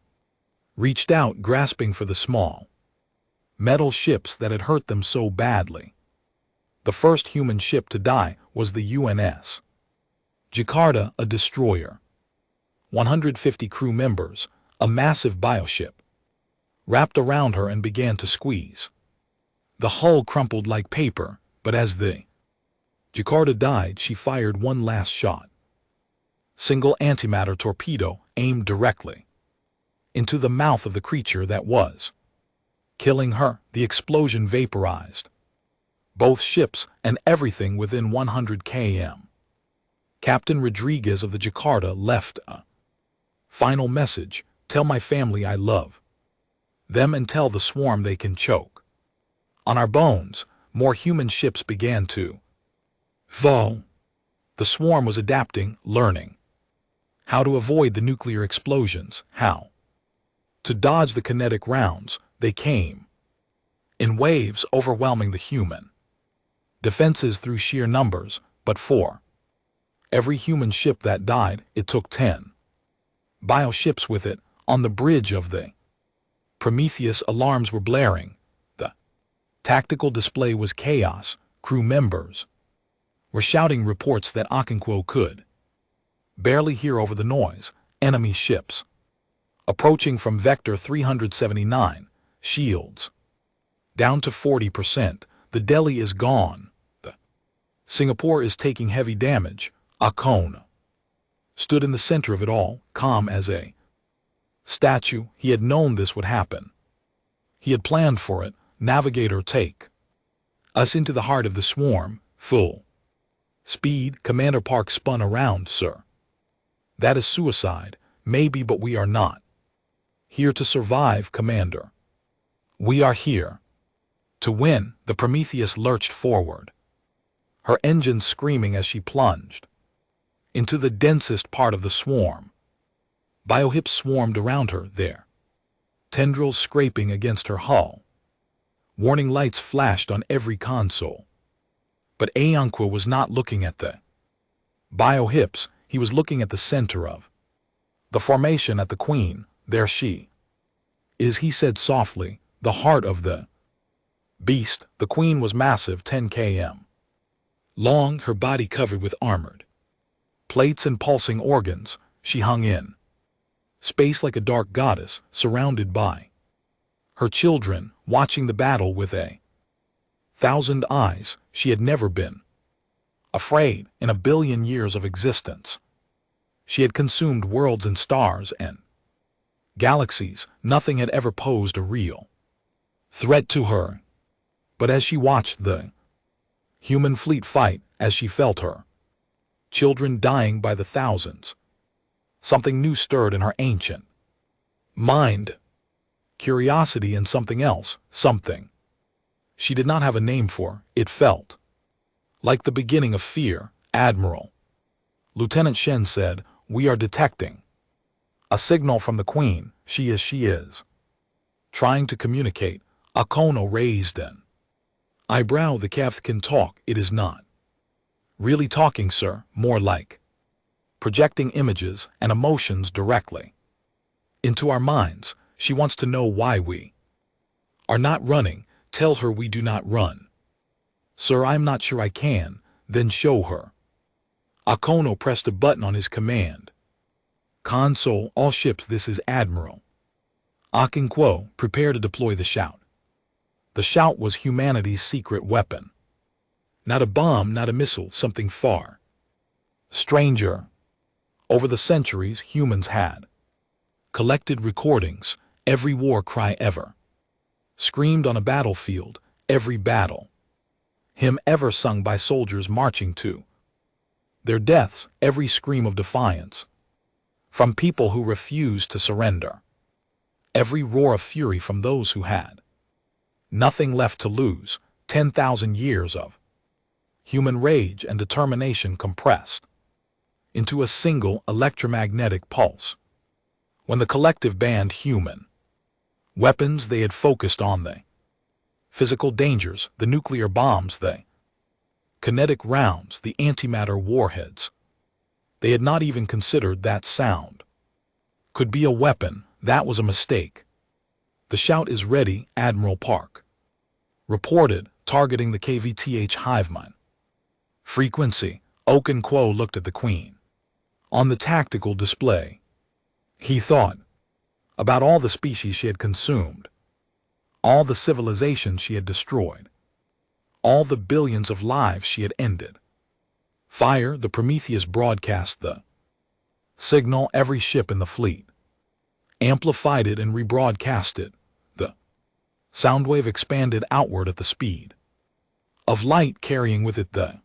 reached out, grasping for the small metal ships that had hurt them so badly. The first human ship to die was the UNS Jakarta, a destroyer. 150 crew members, a massive bioship, wrapped around her and began to squeeze. The hull crumpled like paper, but as the Jakarta died, she fired one last shot. Single antimatter torpedo aimed directly into the mouth of the creature that was killing her. The explosion vaporized both ships and everything within 100 km. Captain Rodriguez of the Jakarta left a final message: tell my family I love them and tell the swarm they can choke on our bones. More human ships began to fall. The swarm was adapting, learning how to avoid the nuclear explosions, how to dodge the kinetic rounds. They came in waves, overwhelming the human defenses through sheer numbers. But for every human ship that died, it took 10 bioships with it. On the bridge of the Prometheus, alarms were blaring. The tactical display was chaos. Crew members were shouting reports that Okonkwo could barely hear over the noise. Enemy ships approaching from Vector 379, shields down to 40%. The Delhi is gone. The Singapore is taking heavy damage. Akon stood in the center of it all, calm as a statue. He had known this would happen. He had planned for it. Navigator, take us into the heart of the swarm. Full speed. Commander Park spun around. Sir, that is suicide. Maybe, but we are not here to survive, Commander. We are here to win. The Prometheus lurched forward, her engines screaming as she plunged into the densest part of the swarm. Biohips swarmed around her, their tendrils scraping against her hull. Warning lights flashed on every console. But Okonkwo was not looking at the biohips. He was looking at the center of the formation, at the Queen. There she Is, he said softly, the heart of the beast. The queen was massive, 10 km long, her body covered with armored plates and pulsing organs. She hung in space like a dark goddess, surrounded by her children, watching the battle with 1,000 eyes. She had never been afraid in a billion years of existence. She had consumed worlds and stars and galaxies. Nothing had ever posed a real threat to her. But as she watched the human fleet fight, as she felt her children dying by the thousands, something new stirred in her ancient mind. Curiosity and something else, something she did not have a name for. It felt like the beginning of fear. Admiral, Lieutenant Shen said, we are detecting a signal from the Queen. She is trying to communicate. Akono raised an eyebrow. The Cav can talk. It is not really talking, sir, more like projecting images and emotions directly into our minds. She wants to know why we are not running. Tell her we do not run. Sir, I'm not sure I can. Then show her. Akono pressed a button on his command console. All ships, this is Admiral Akinquo. Prepare to deploy the shout. The shout was humanity's secret weapon. Not a bomb, not a missile, something far stranger. Over the centuries, humans had collected recordings. Every war cry ever screamed on a battlefield, every battle hymn ever sung by soldiers marching to their deaths, every scream of defiance from people who refused to surrender, every roar of fury from those who had nothing left to lose. 10,000 years of human rage and determination compressed into a single electromagnetic pulse. When the collective banned human weapons, they had focused on the physical dangers, the nuclear bombs, the kinetic rounds, the antimatter warheads. They had not even considered that sound could be a weapon. That was a mistake. The shout is ready, Admiral Park reported, targeting the KVTH hive mind frequency. Okinquo looked at the Queen on the tactical display. He thought about all the species she had consumed, all the civilizations she had destroyed, all the billions of lives she had ended. Fire, the Prometheus broadcast the signal. Every ship in the fleet amplified it and rebroadcast it. The sound wave expanded outward at the speed of light, carrying with it the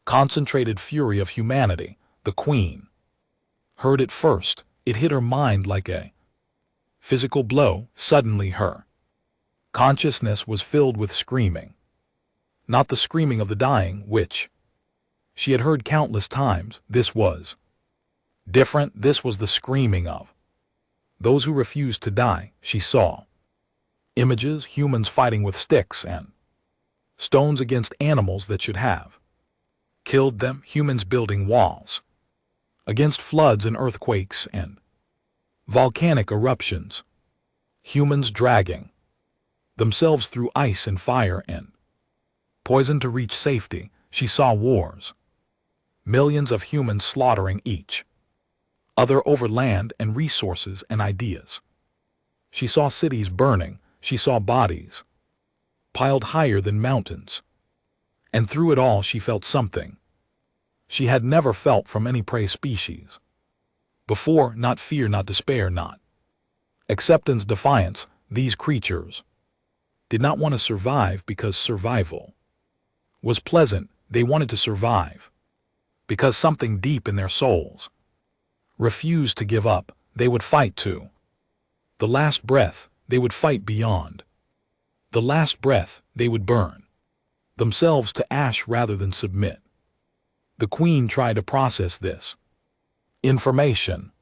concentrated fury of humanity. The Queen heard it first. It hit her mind like a physical blow. Suddenly her consciousness was filled with screaming. Not the screaming of the dying, which she had heard countless times. This was different. This was the screaming of those who refused to die. She saw images, humans fighting with sticks and stones against animals that should have killed them, humans building walls against floods and earthquakes and volcanic eruptions, humans dragging themselves through ice and fire and poison to reach safety. She saw wars, millions of humans slaughtering each other over land and resources and ideas. She saw cities burning. She saw bodies piled higher than mountains. And through it all she felt something she had never felt from any prey species before. Not fear, not despair, not acceptance, defiance. These creatures did not want to survive because survival was pleasant. They wanted to survive because something deep in their souls refused to give up. They would fight to the last breath. They would fight beyond the last breath. They would burn themselves to ash rather than submit. The Queen tried to process this information.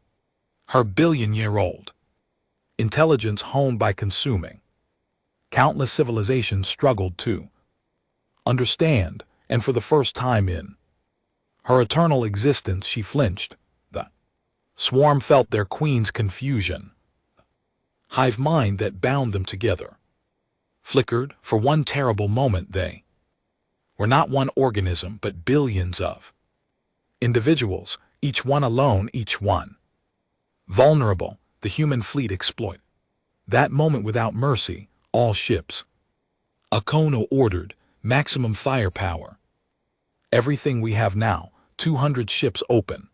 Her billion-year-old intelligence, honed by consuming countless civilizations, struggled to understand, and for the first time in her eternal existence she flinched. The swarm felt their Queen's confusion. hive mind that bound them together, flickered for one terrible moment. They were not one organism, but billions of individuals, each one alone, each one vulnerable. The human fleet exploit that moment without mercy. All ships. Akono ordered maximum firepower. Everything we have now, 200 ships open.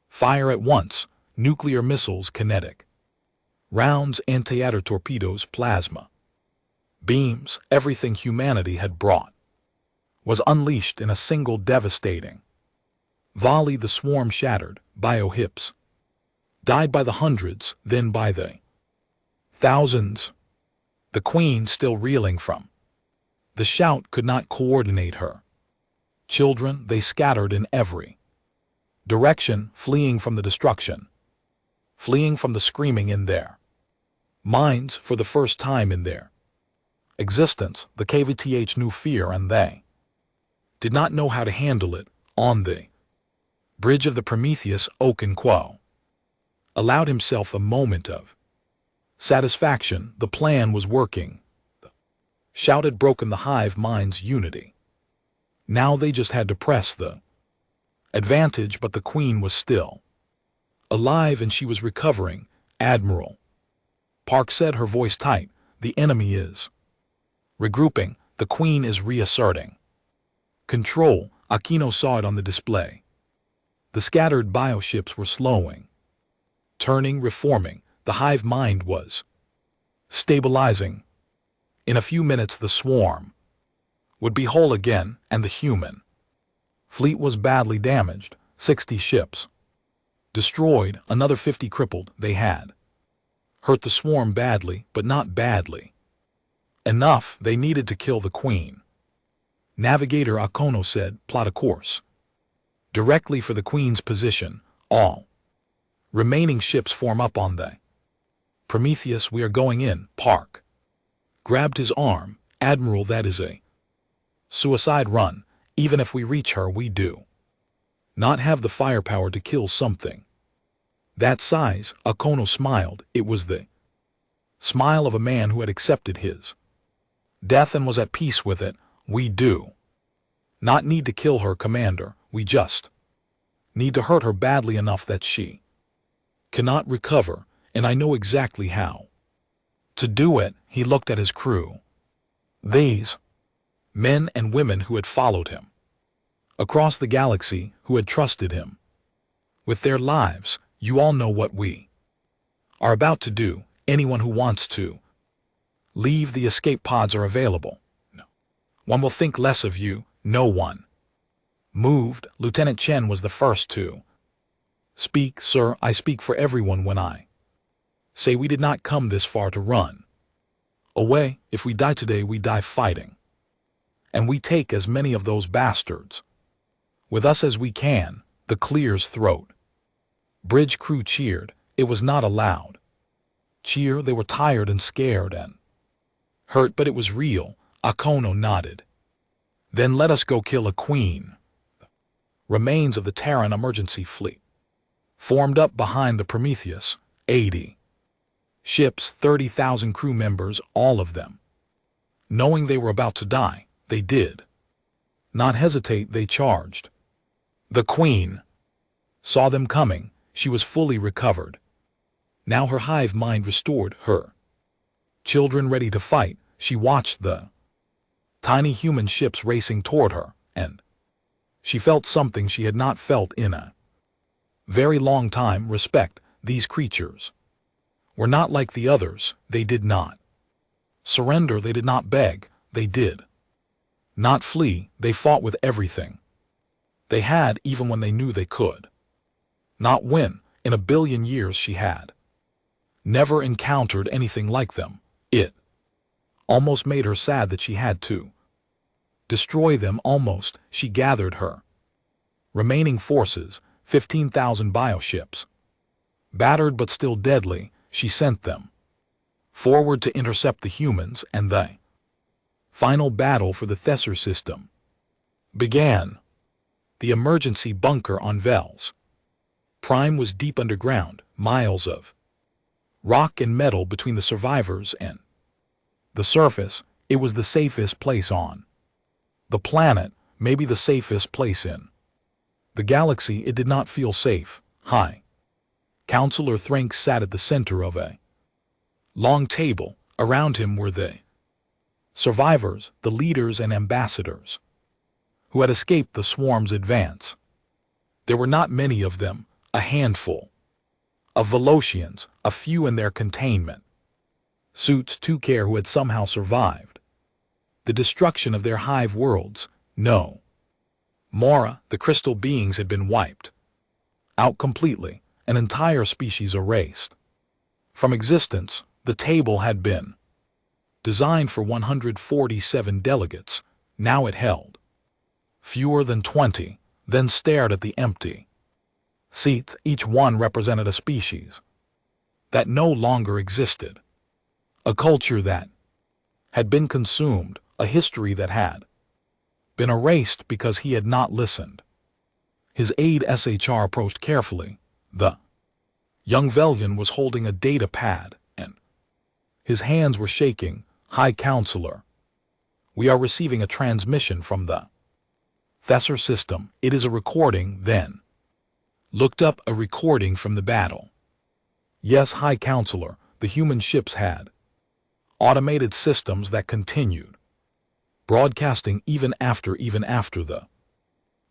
Fire at once, nuclear missiles, kinetic rounds, anti-air torpedoes, plasma beams. Everything humanity had brought was unleashed in a single devastating volley. The swarm shattered. Bio-hips died by the hundreds, then by the thousands. The queen, still reeling from the shout, could not coordinate her children. They scattered in every direction, fleeing from the destruction, fleeing from the screaming in their minds. For the first time in their existence, the KVTH knew fear, and they did not know how to handle it. On the bridge of the Prometheus, Okonkwo allowed himself a moment of satisfaction. The plan was working. The shout had broken the hive mind's unity. Now they just had to press the advantage. But the queen was still alive, and she was recovering. Admiral Park said, her voice tight, the enemy is regrouping. The queen is reasserting control. Aquino saw it on the display. The scattered bioships were slowing, turning, reforming. The hive mind was stabilizing. In a few minutes the swarm would be whole again, and the human fleet was badly damaged. 60 ships destroyed, another 50 crippled. They had hurt the swarm badly, but not badly enough. They needed to kill the queen. Navigator Akono said, plot a course directly for the queen's position. All remaining ships form up on the Prometheus. We are going in. Park grabbed his arm. Admiral, that is a suicide run. Even if we reach her, we do not have the firepower to kill something that size. Akono smiled. It was the smile of a man who had accepted his death and was at peace with it. We do not need to kill her, Commander. We just need to hurt her badly enough that she cannot recover, and I know exactly how to do it. He looked at his crew. These men and women who had followed him across the galaxy, who had trusted him with their lives. You all know what we are about to do. Anyone who wants to leave, the escape pods are available. No one will think less of you. No one moved. Lieutenant Chen was the first to speak. Sir, I speak for everyone when I say we did not come this far to run away. If we die today, we die fighting. And we take as many of those bastards with us as we can. The clear's throat. Bridge crew cheered. It was not a loud cheer. They were tired and scared and hurt, but it was real. Akono nodded. Then let us go kill a queen. Remains of the Terran emergency fleet formed up behind the Prometheus. 80 ships, 30,000 crew members, all of them knowing they were about to die. They did not hesitate. They charged. The queen saw them coming. She was fully recovered. Now her hive mind restored, her children ready to fight. She watched the tiny human ships racing toward her, and she felt something she had not felt in a very long time. Respect. These creatures were not like the others. They did not surrender. They did not beg. They did not flee. They fought with everything they had, even when they knew they could not win. In a billion years she had never encountered anything like them. It almost made her sad that she had to destroy them. Almost. She gathered her remaining forces, 15,000 bioships. Battered but still deadly, she sent them forward to intercept the humans, and the final battle for the Thesser system began. The emergency bunker on Vels Prime was deep underground, miles of Rock and metal between the survivors and the surface. It was the safest place on the planet, maybe the safest place in the galaxy. It did not feel safe. High Counselor Thrank sat at the center of a long table. Around him were the survivors, the leaders and ambassadors, who had escaped the swarm's advance. There were not many of them, a handful of Velocians, a few in their containment suits took care who had somehow survived the destruction of their hive worlds. No. Mora, the crystal beings had been wiped out completely, an entire species erased from existence. The table had been designed for 147 delegates. Now it held fewer than 20, then stared at the empty seats. Each one represented a species that no longer existed, a culture that had been consumed, a history that had been erased because he had not listened. His aide SHR approached carefully. The young Velian was holding a data pad, and his hands were shaking. High Counselor, we are receiving a transmission from the Thesser system. It is a recording. Then looked up. A recording from the battle. Yes, High Counselor, the human ships had automated systems that continued broadcasting even after the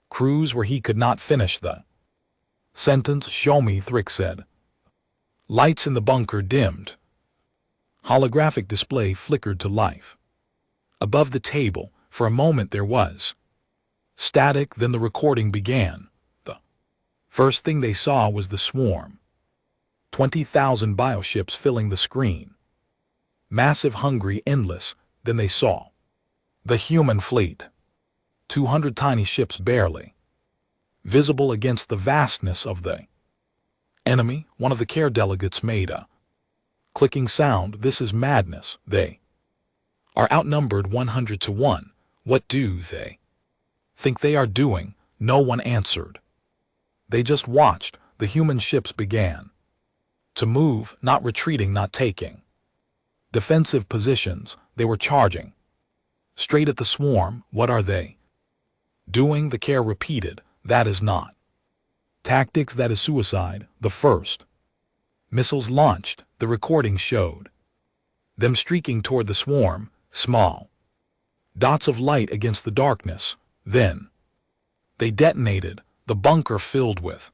cruise where he could not finish the sentence. Show me, Thrick said. Lights in the bunker dimmed. Holographic display flickered to life. Above the table, for a moment there was static, then the recording began. The first thing they saw was the swarm. 20,000 bioships filling the screen. Massive, hungry, endless. Then they saw the human fleet. 200 tiny ships barely visible against the vastness of the enemy. One of the care delegates made a clicking sound. This is madness. They are outnumbered 100 to 1. What do they think they are doing? No one answered. They just watched. The human ships began to move, not retreating, not taking defensive positions. They were charging straight at the swarm. What are they doing? The care repeated. That is not tactics, that is suicide. The first missiles launched. The recording showed them streaking toward the swarm, small dots of light against the darkness. Then they detonated, the bunker filled with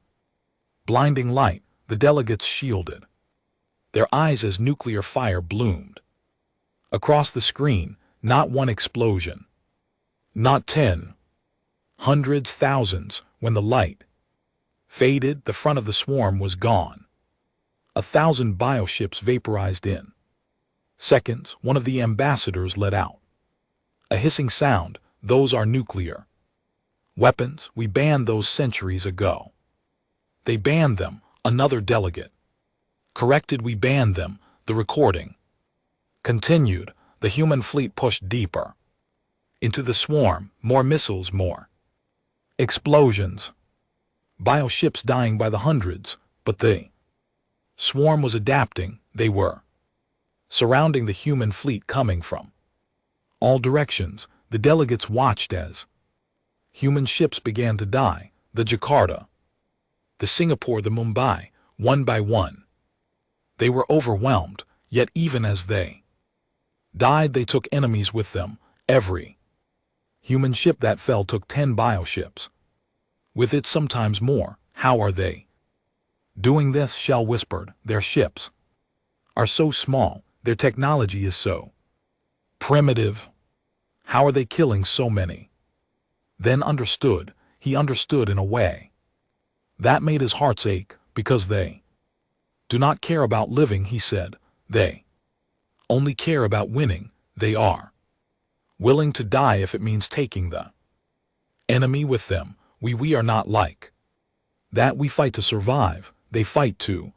blinding light, the delegates shielded their eyes as nuclear fire bloomed across the screen. Not one explosion, not 10, hundreds, thousands. When the light faded, the front of the swarm was gone. 1,000 bioships vaporized in seconds. One of the ambassadors let out a hissing sound. Those are nuclear weapons. We banned those centuries ago. They banned them. Another delegate corrected. We banned them. The recording continued. The human fleet pushed deeper into the swarm. More missiles, more explosions. Bioships dying by the hundreds. But the swarm was adapting. They were surrounding the human fleet coming from all directions. The delegates watched as human ships began to die. The Jakarta, the Singapore, the Mumbai, one by one. They were overwhelmed, yet even as they died, they took enemies with them. Every human ship that fell took 10 bioships with it, sometimes more. How are they doing this? Shell whispered. Their ships are so small. Their technology is so primitive. How are they killing so many? Then understood. He understood in a way that made his heart ache, because they do not care about living, he said. They only care about winning. They are willing to die if it means taking the enemy with them. We are not like that. We fight to survive. They fight to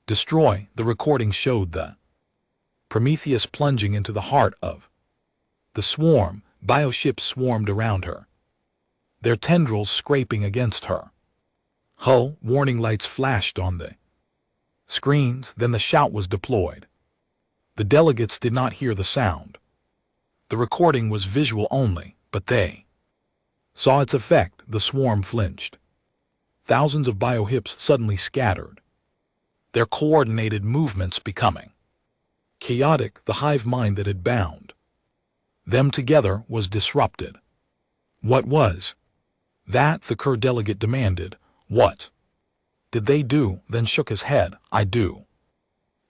destroy. The recording showed the Prometheus plunging into the heart of the swarm. Bioships swarmed around her, their tendrils scraping against her hull. Warning lights flashed on the Screens, then the shout was deployed. The delegates did not hear the sound. The recording was visual only, but they saw its effect. The swarm flinched. Thousands of biohips suddenly scattered, their coordinated movements becoming chaotic. The hive mind that had bound them together was disrupted. What was that? The Kerr delegate demanded. What did they do? Then shook his head. I do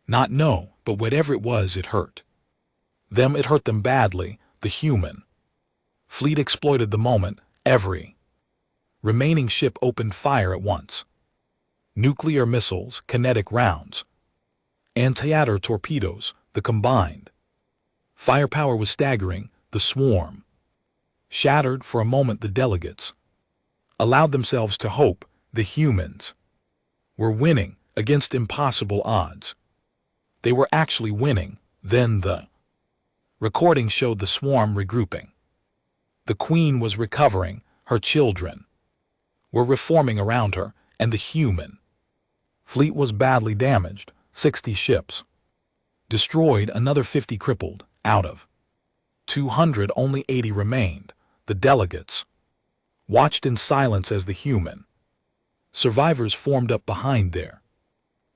not know, but whatever it was, it hurt them. It hurt them badly. The human fleet exploited the moment. Every remaining ship opened fire at once. Nuclear missiles, kinetic rounds, anti-air torpedoes. The combined firepower was staggering. The swarm shattered. For a moment the delegates allowed themselves to hope the humans were winning against impossible odds. They were actually winning. Then the recording showed the swarm regrouping. The Queen was recovering, her children were reforming around her, and the human fleet was badly damaged. 60 ships destroyed, another 50 crippled. Out of 200, only 80 remained. The delegates watched in silence as the human survivors formed up behind their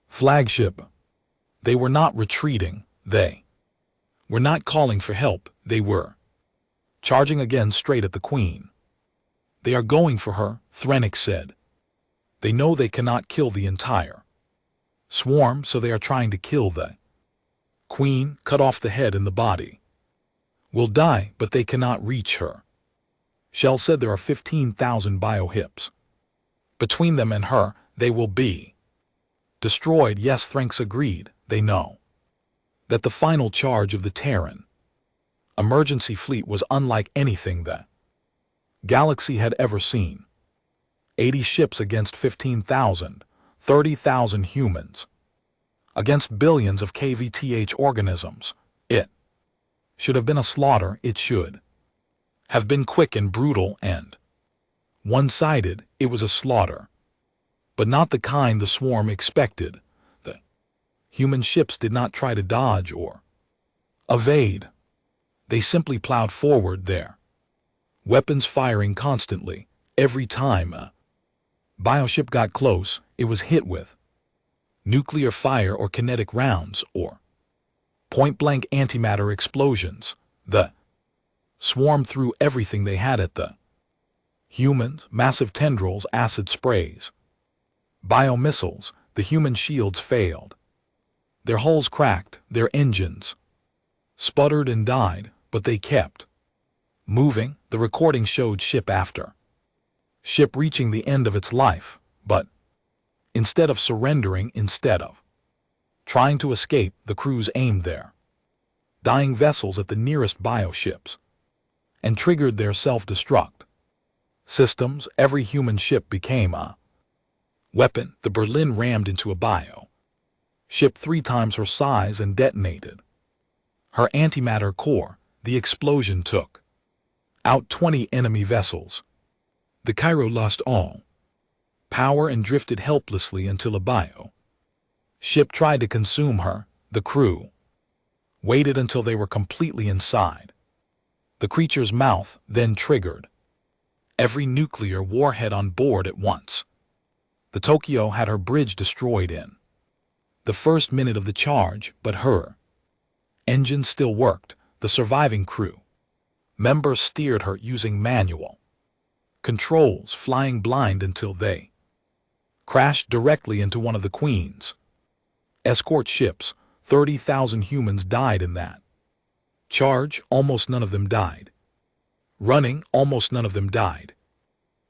flagship. They were not retreating. They were not calling for help. They were charging again straight at the Queen. They are going for her, Thrennick said. They know they cannot kill the entire swarm, so they are trying to kill the Queen, cut off the head and the body. Will die, but they cannot reach her. Shell said there are 15,000 biohips. Between them and her, they will be destroyed. Yes, Thrennick agreed. They know that the final charge of the Terran emergency fleet was unlike anything the galaxy had ever seen. 80 ships against 15,000, 30,000 humans, against billions of KVTH organisms. It should have been a slaughter. It should have been quick and brutal and one-sided. It was a slaughter, but not the kind the swarm expected. The human ships did not try to dodge or evade. They simply plowed forward, their weapons firing constantly. Every time a bioship got close, it was hit with nuclear fire or kinetic rounds or point-blank antimatter explosions. The swarm threw everything they had at the humans, massive tendrils, acid sprays, biomissiles. The human shields failed. Their hulls cracked, their engines sputtered and died, but they kept moving. The recording showed ship after ship reaching the end of its life, but instead of surrendering, instead of trying to escape, the crews aimed their dying vessels at the nearest bioships and triggered their self-destruct systems. Every human ship became a weapon. The Berlin rammed into a bio ship 3 times her size and detonated her antimatter core. The explosion took out 20 enemy vessels. The Cairo lost all power and drifted helplessly until a bio ship tried to consume her. The crew waited until they were completely inside the creature's mouth, then triggered every nuclear warhead on board at once. The Tokyo had her bridge destroyed in the first minute of the charge, but her engine still worked. The surviving crew members steered her using manual controls, flying blind until they crashed directly into one of the Queen's escort ships. 30,000 humans died in that charge. Almost none of them died running. Almost none of them died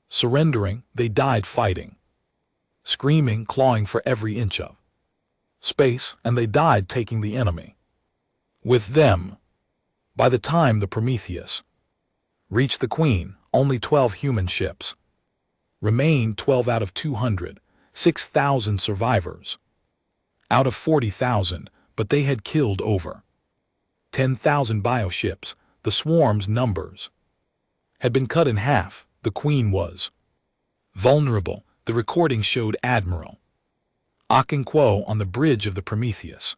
surrendering. They died fighting, screaming, clawing for every inch of space, and they died taking the enemy with them. By the time the Prometheus reached the Queen, only 12 human ships remained. 12 out of 200, 6,000 survivors out of 40,000, but they had killed over 10,000 bioships. The swarm's numbers had been cut in half. The Queen was vulnerable. The recording showed Admiral Okonkwo on the bridge of the Prometheus.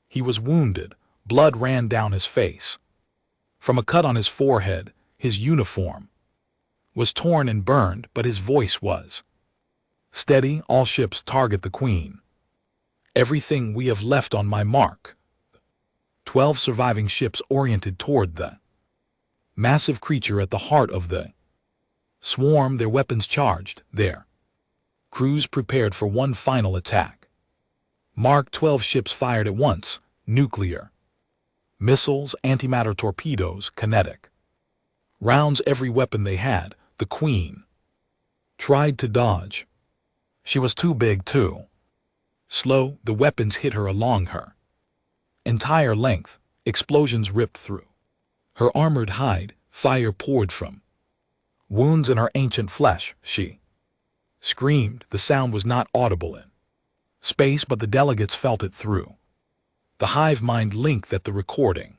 He was wounded, blood ran down his face. From a cut on his forehead, his uniform was torn and burned, but his voice was steady. All ships target the Queen. Everything we have left on my mark. 12 surviving ships oriented toward the massive creature at the heart of the swarm, their weapons charged, their crews prepared for one final attack. Mark 12 ships fired at once, nuclear missiles, antimatter torpedoes, kinetic rounds, every weapon they had. The Queen tried to dodge. She was too big, too slow. The weapons hit her along her entire length. Explosions ripped through her armored hide. Fire poured from wounds in her ancient flesh. She screamed. The sound was not audible in space, but the delegates felt it through the hive mind link that the recording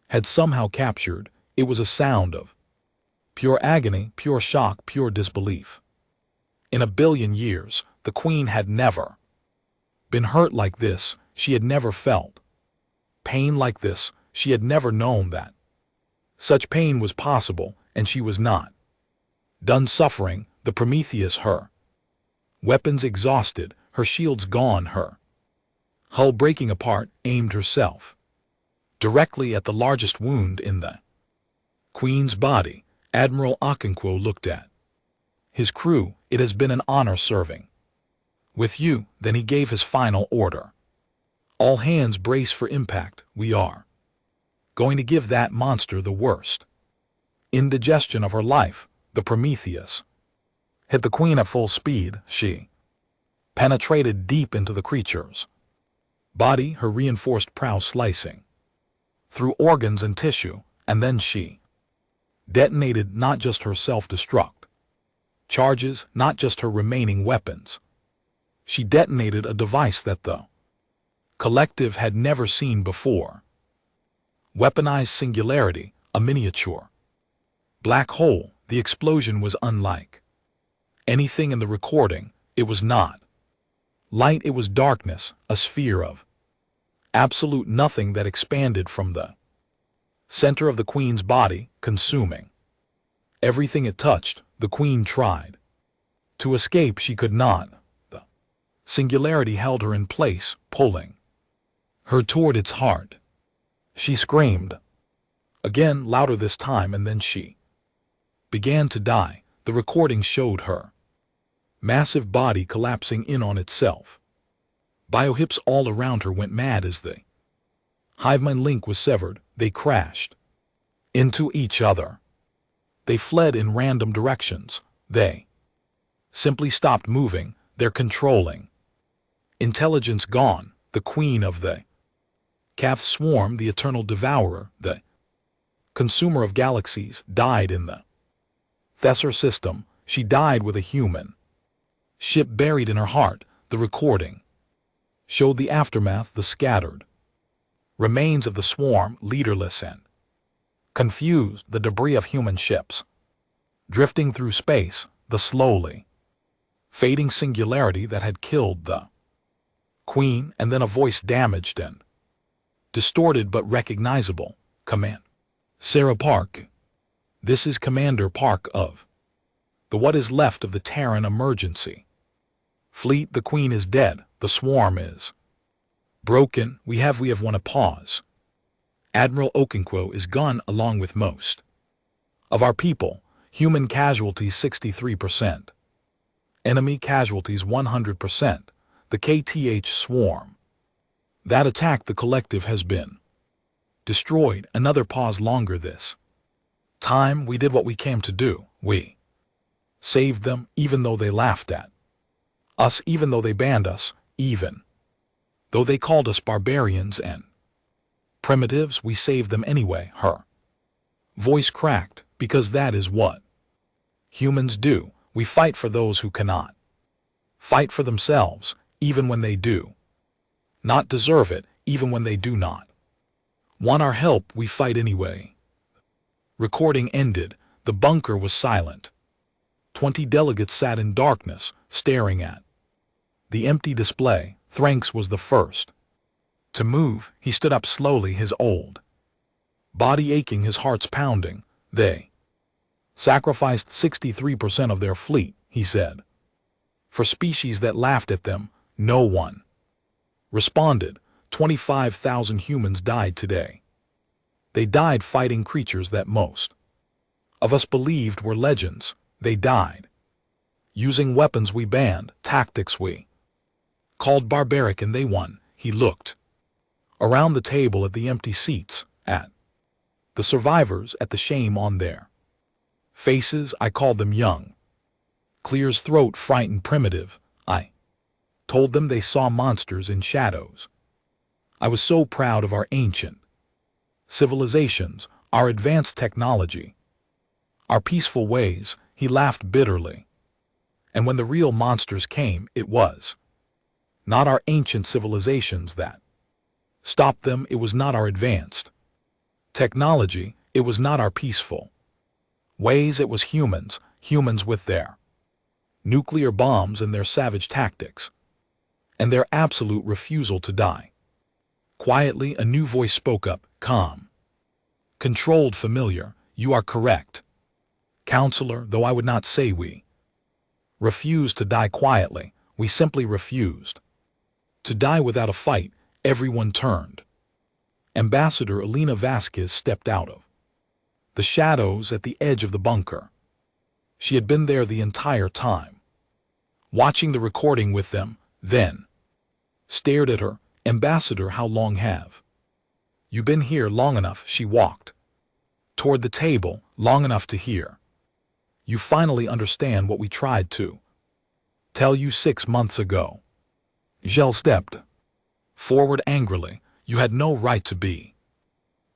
had somehow captured. It was a sound of pure agony, pure shock, pure disbelief. In a billion years, the Queen had never been hurt like this. She had never felt pain like this. She had never known that such pain was possible, and she was not done suffering. The Prometheus, her weapons exhausted, her shields gone, her hull breaking apart, aimed herself directly at the largest wound in the Queen's body. Admiral Okonkwo looked at his crew. It has been an honor serving with you. Then he gave his final order. All hands brace for impact. We are going to give that monster the worst indigestion of her life. The Prometheus hit the Queen at full speed. She penetrated deep into the creature's body, her reinforced prow slicing through organs and tissue, and then she detonated not just her self-destruct charges, not just her remaining weapons. She detonated a device that the collective had never seen before. Weaponized singularity, a miniature black hole. The explosion was unlike anything in the recording. It was not light, it was darkness, a sphere of absolute nothing that expanded from the center of the Queen's body, consuming everything it touched. The Queen tried to escape. She could not. The singularity held her in place, pulling her toward its heart. She screamed again, louder this time, and then she began to die. The recording showed her massive body collapsing in on itself. Biohips all around her went mad as the hive mind link was severed. They crashed into each other. They fled in random directions. They simply stopped moving. Their controlling intelligence gone. The Queen of the Calf Swarm, the eternal devourer, the consumer of galaxies, died in the Thesser system. She died with a human ship buried in her heart. The recording showed the aftermath, the scattered remains of the swarm, leaderless and confused, the debris of human ships drifting through space, the slowly fading singularity that had killed the Queen, and then a voice, damaged and distorted but recognizable. Command. Sarah Park. This is Commander Park of the what is left of the Terran emergency fleet. The Queen is dead. The swarm is broken. We have won a pause. Admiral Okonkwo is gone along with most of our people. Human casualties 63%. Enemy casualties 100%. The KTH swarm that attacked the collective has been destroyed. Another pause. Longer this time. We did what we came to do. We saved them, even though they laughed at us, even though they banned us, even though they called us barbarians and primitives. We saved them anyway. Her voice cracked, because that is what humans do. We fight for those who cannot fight for themselves, even when they do not deserve it, even when they do not want our help. We fight anyway. Recording ended. The bunker was silent. 20 delegates sat in darkness, staring at The empty display, Thranks was the first to move. He stood up slowly, his old body aching, his heart's pounding. They sacrificed 63% of their fleet, he said. For species that laughed at them, no one responded. 25,000 humans died today. They died fighting creatures that most of us believed were legends. They died using weapons we banned, tactics we called barbaric, and they won. He looked around the table at the empty seats, at the survivors, at the shame on their faces. I called them young. Clear's throat frightened, primitive. I told them they saw monsters in shadows. I was so proud of our ancient civilizations, our advanced technology, our peaceful ways. He laughed bitterly. And when the real monsters came, it was not our ancient civilizations that stopped them. It was not our advanced technology. It was not our peaceful ways. It was humans, humans with their nuclear bombs and their savage tactics, and their absolute refusal to die. Quietly, a new voice spoke up, calm, controlled, familiar. You are correct, Counselor, though I would not say we refused to die quietly. We simply refused to die without a fight. Everyone turned. Ambassador Elena Vasquez stepped out of the shadows at the edge of the bunker. She had been there the entire time, watching the recording with them, then stared at her. Ambassador, how long have you been here? Long enough. She walked toward the table, long enough to hear. You finally understand what we tried to tell you 6 months ago. Gel stepped forward angrily. You had no right to be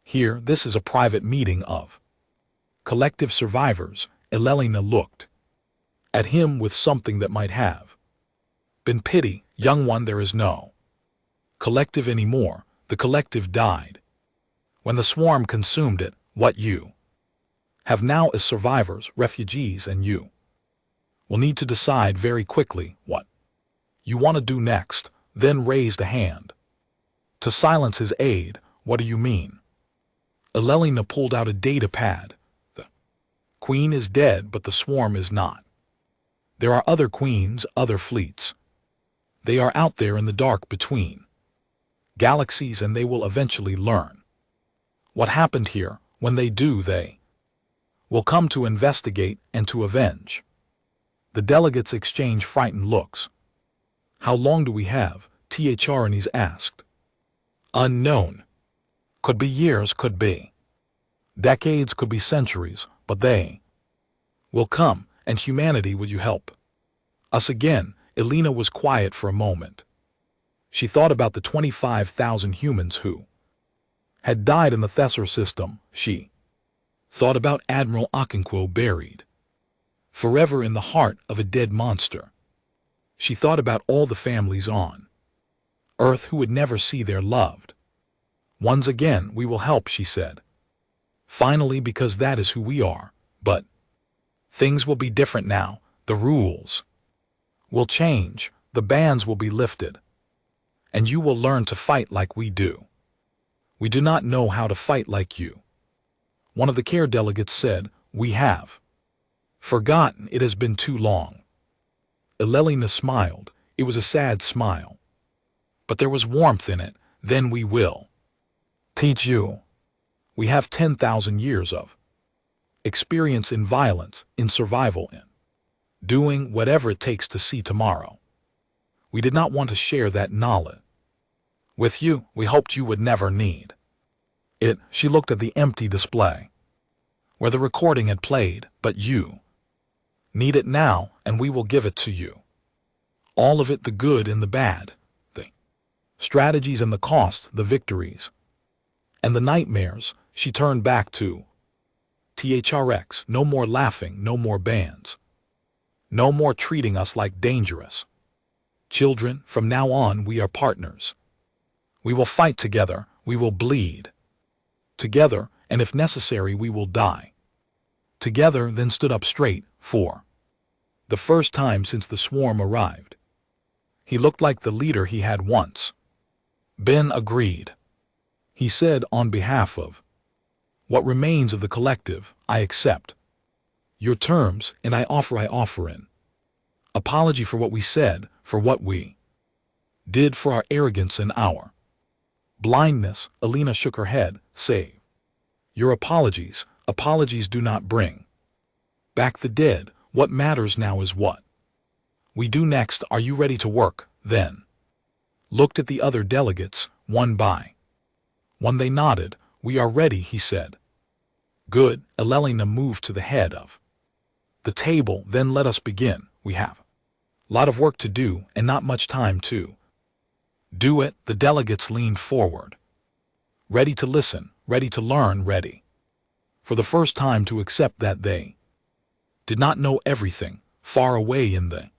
here. This is a private meeting of collective survivors. Elelina looked at him with something that might have been pity. Young one, there is no collective anymore. The collective died when the swarm consumed it. What you have now is survivors, refugees, and you will need to decide very quickly what you want to do next. Then raised a hand to silence his aide. What do you mean? Elelina pulled out a data pad. The queen is dead, but the swarm is not. There are other queens, other fleets. They are out there in the dark between galaxies, and they will eventually learn what happened here. When they do, they will come to investigate and to avenge. The delegates exchange frightened looks. How long do we have? Thrnes asked. Unknown. Could be years, could be decades, could be centuries, but they will come. And humanity, will you help us again? Elena was quiet for a moment. She thought about the 25,000 humans who had died in the Thessor system. She thought about Admiral Okonkwo buried forever in the heart of a dead monster. She thought about all the families on Earth who would never see their loved ones again. We will help, she said. Finally, because that is who we are. But things will be different now. The rules will change. The bans will be lifted. And you will learn to fight like we do. We do not know how to fight like you. One of the care delegates said, we have forgotten. It has been too long. Elelina smiled. It was a sad smile, but there was warmth in it. Then we will teach you. We have 10,000 years of experience in violence, in survival, in doing whatever it takes to see tomorrow. We did not want to share that knowledge with you. We hoped you would never need it. She looked at the empty display where the recording had played. But you need it now, and we will give it to you. All of it, the good and the bad, the strategies and the cost, the victories and the nightmares. She turned back to THRX. No more laughing, no more bans. No more treating us like dangerous children. From now on, we are partners. We will fight together. We will bleed together, and if necessary, we will die together. Then stood up straight, for the first time since the swarm arrived. He looked like the leader he had once. Ben agreed. He said, on behalf of what remains of the collective, I accept your terms, and I offer in apology for what we said, for what we did, for our arrogance and our blindness. Alina shook her head. Say, your apologies do not bring back the dead. What matters now is what we do next. Are you ready to work, then? Looked at the other delegates, one by one. They nodded. We are ready, he said. Good. Elelina moved to the head of the table. Then let us begin. We have a lot of work to do, and not much time to do it. The delegates leaned forward, ready to listen, ready to learn, ready for the first time to accept that they did not know everything. Far away in the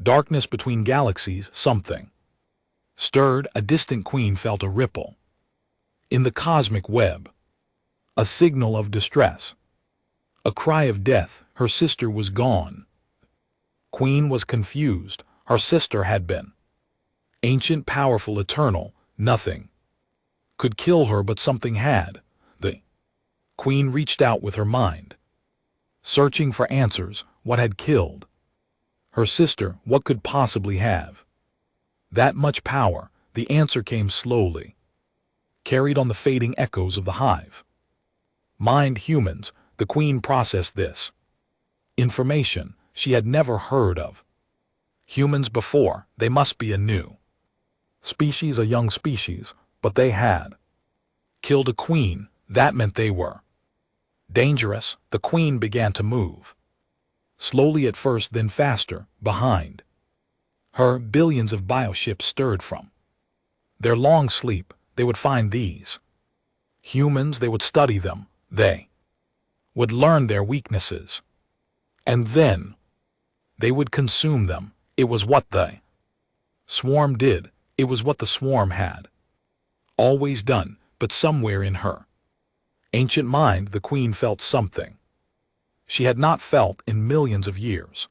darkness between galaxies, something stirred. A distant queen felt a ripple in the cosmic web, a signal of distress, a cry of death. Her sister was gone. Queen was confused. Her sister had been ancient, powerful, eternal. Nothing could kill her, but something had. The queen reached out with her mind, searching for answers. What had killed her sister? What could possibly have that much power? The answer came slowly, carried on the fading echoes of the hive mind. Humans. The queen processed this information. She had never heard of humans before. They must be a new species, a young species, but they had killed a queen. That meant they were dangerous. The queen began to move, slowly at first, then faster. Behind her, billions of bioships stirred from their long sleep. They would find these humans. They would study them. They would learn their weaknesses, and then they would consume them. It was what the swarm did. It was what the swarm had always done. But somewhere in her ancient mind, the queen felt something she had not felt in millions of years.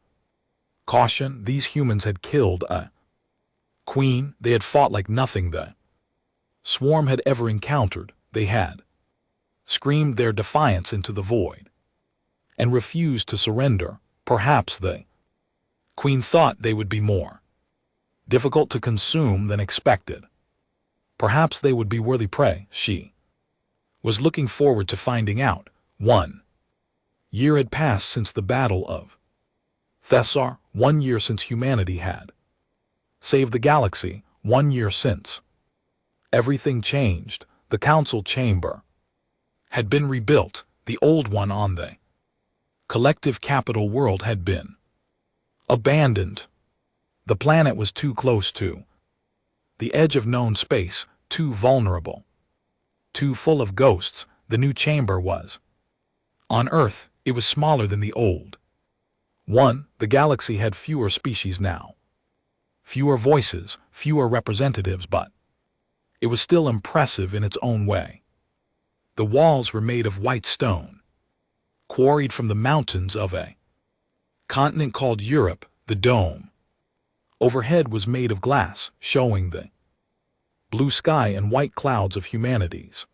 Caution. These humans had killed a queen. They had fought like nothing the swarm had ever encountered. They had screamed their defiance into the void and refused to surrender. Perhaps the queen thought they would be more difficult to consume than expected. Perhaps they would be worthy prey. She was looking forward to finding out. 1 year had passed since the Battle of Thessar. 1 year since humanity had saved the galaxy. 1 year since everything changed. The council chamber had been rebuilt. The old one on the collective capital world had been abandoned. The planet was too close to the edge of known space, too vulnerable, too full of ghosts. The new chamber was on Earth. It was smaller than the old one. The galaxy had fewer species now, fewer voices, fewer representatives, but it was still impressive in its own way. The walls were made of white stone, quarried from the mountains of a continent called Europe. The dome overhead was made of glass, showing the blue sky and white clouds of humanity's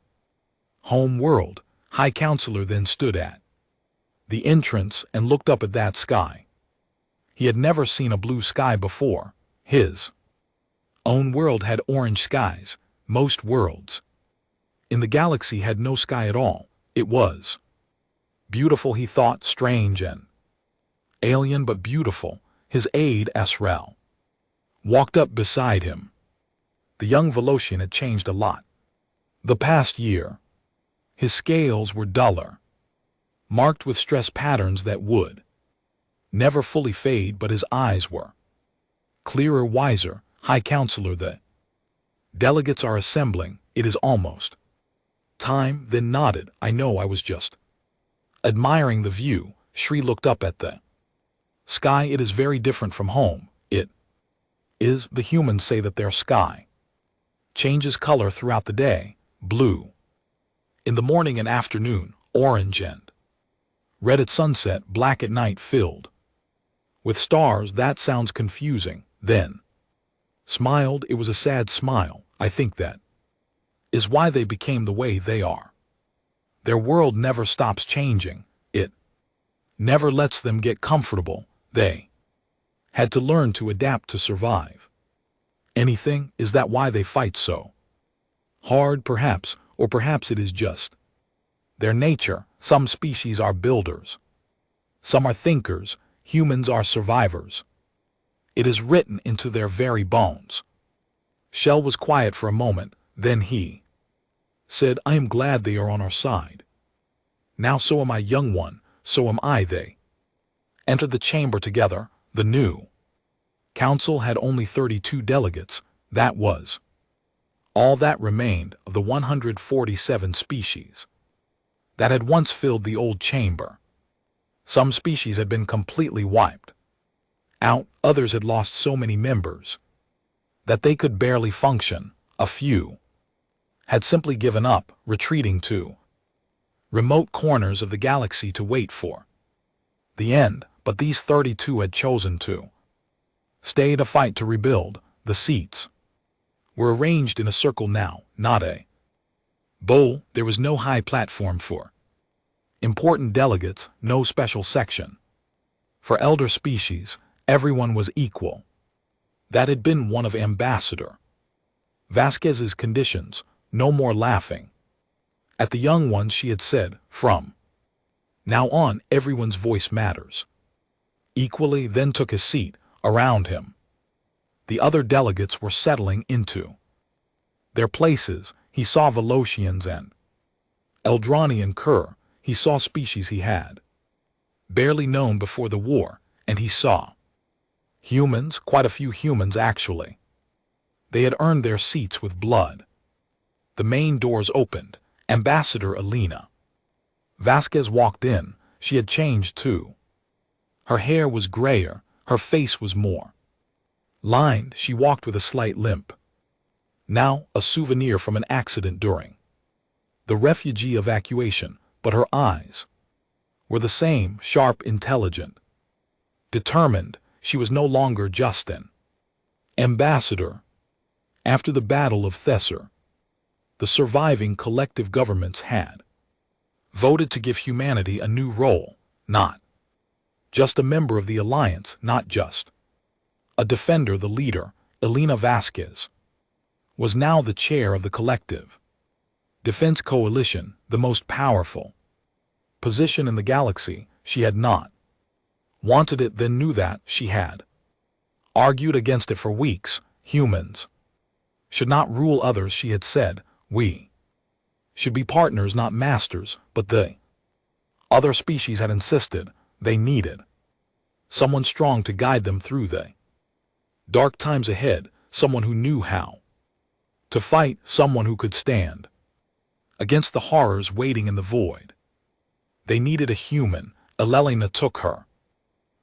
home world. High Counselor then stood at the entrance and looked up at that sky. He had never seen a blue sky before. His own world had orange skies. Most worlds in the galaxy had no sky at all. It was beautiful, he thought, strange and alien, but beautiful. His aide, Asrel, walked up beside him. The young Velocian had changed a lot the past year. His scales were duller, marked with stress patterns that would never fully fade, but his eyes were clearer, wiser. High Counselor, the delegates are assembling. It is almost time. Then nodded. I know, I was just admiring the view. Shri looked up at the sky. It is very different from home. It is. The humans say that their sky changes color throughout the day. Blue in the morning and afternoon, orange and red at sunset, black at night, filled with stars. That sounds confusing. Then Smiled. It was a sad smile. I think that is why they became the way they are. Their world never stops changing. It never lets them get comfortable. They had to learn to adapt to survive. Anything? Is that why they fight so hard? Perhaps, or perhaps it is just their nature. Some species are builders. Some are thinkers. Humans are survivors. It is written into their very bones. Shell was quiet for a moment, then he said, I am glad they are on our side. Now so am I, young one, so am I. They entered the chamber together. The new council had only 32 delegates. That was all that remained of the 147 species that had once filled the old chamber. Some species had been completely wiped out. Others had lost so many members that they could barely function. A few had simply given up, retreating to remote corners of the galaxy to wait for the end. But these 32 had chosen to stay to fight, to rebuild. The seats were arranged in a circle now, not a bowl. There was no high platform for important delegates, no special section for elder species. Everyone was equal. That had been one of Ambassador Vasquez's conditions. No more laughing at the young ones, she had said. From now on, everyone's voice matters equally. Then took his seat. Around him, the other delegates were settling into their places. He saw Velocians and Eldrani Cur. He saw species he had barely known before the war, and he saw humans, quite a few humans actually. They had earned their seats with blood. The main doors opened. Ambassador Elena Vasquez walked in. She had changed too. Her hair was grayer. Her face was more lined. She walked with a slight limp. Now, a souvenir from an accident during the refugee evacuation, but her eyes were the same, sharp, intelligent, determined. She was no longer just an ambassador. After the Battle of Thesser, the surviving collective governments had voted to give humanity a new role, not just a member of the alliance, not just a defender. The leader, Elena Vasquez, was now the chair of the collective defense coalition, the most powerful position in the galaxy. She had not wanted it, then knew that she had argued against it for weeks. Humans should not rule others, she had said. We should be partners, not masters. But the other species had insisted they needed someone strong to guide them through the dark times ahead, someone who knew how to fight, someone who could stand against the horrors waiting in the void. They needed a human. Elena took her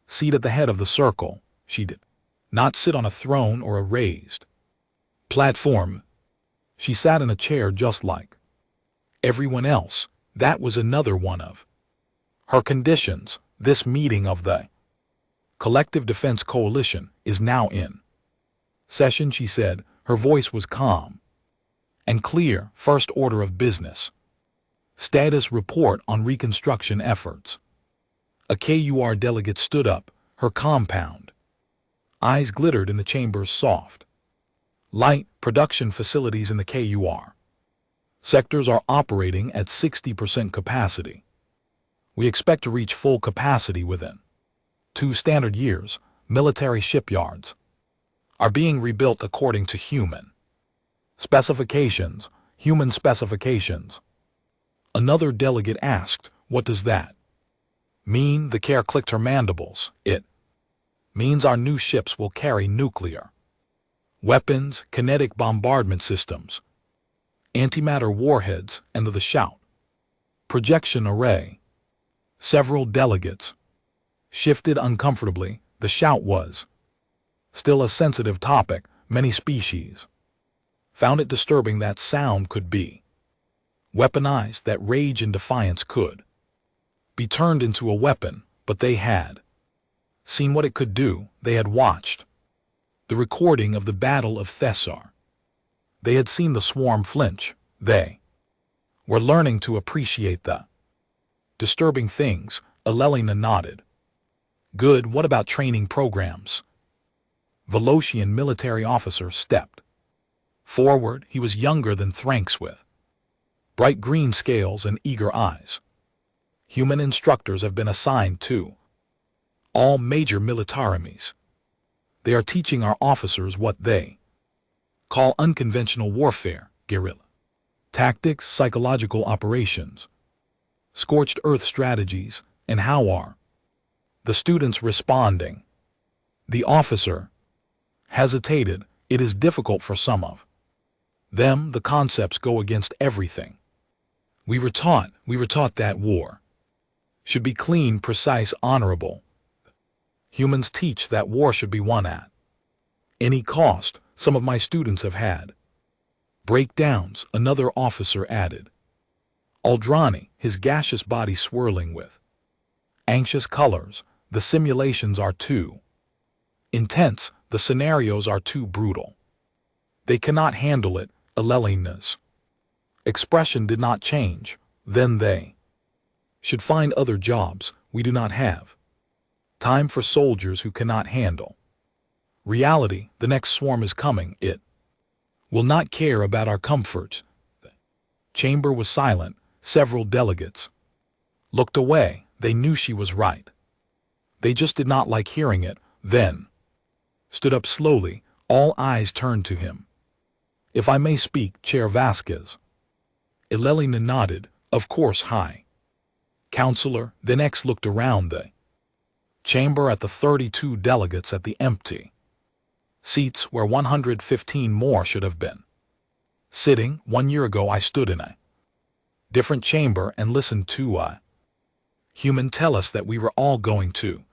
seat at the head of the circle. She did not sit on a throne or a raised platform. She sat in a chair just like everyone else. That was another one of her conditions. This meeting of the Collective Defense Coalition is now in session, she said. Her voice was calm and clear. First order of business. Status report on reconstruction efforts. A KUR delegate stood up. Her compound eyes glittered in the chamber's soft light. Production facilities in the KUR sectors are operating at 60% capacity. We expect to reach full capacity within 2 standard years. Military shipyards are being rebuilt according to human specifications. Human specifications. Another delegate asked, what does that mean? The Care clicked her mandibles. It means our new ships will carry nuclear weapons, kinetic bombardment systems, antimatter warheads, and the shout projection array. Several delegates shifted uncomfortably. The shout was still a sensitive topic. Many species found it disturbing that sound could be weaponized, that rage and defiance could be turned into a weapon. But they had seen what it could do. They had watched The recording of the Battle of Thessar. They had seen the swarm flinch. They were learning to appreciate the disturbing things. Elelina nodded. Good, what about training programs? Velocian military officer stepped forward. He was younger than Thranks, with bright green scales and eager eyes. Human instructors have been assigned to all major militaremies. They are teaching our officers what they call unconventional warfare, guerrilla tactics, psychological operations, scorched earth strategies, and how are the students responding? The officer hesitated. It is difficult for some of them. The concepts go against everything we were taught that war should be clean, precise, honorable. Humans teach that war should be won at any cost. Some of my students have had breakdowns, another officer added. Aldrani, his gaseous body swirling with anxious colors. The simulations are too intense. The scenarios are too brutal. They cannot handle it. Elelina's expression did not change. Then they should find other jobs. We do not have time for soldiers who cannot handle reality. The next swarm is coming. It will not care about our comforts. The chamber was silent. Several delegates looked away. They knew she was right. They just did not like hearing it. Then stood up slowly. All eyes turned to him. If I may speak, Chair Vasquez. Elelina nodded. Of course, High Counselor. Then X looked around the chamber at the 32 delegates at the empty seats where 115 more should have been sitting. 1 year ago I stood in a different chamber and listened to a human tell us that we were all going to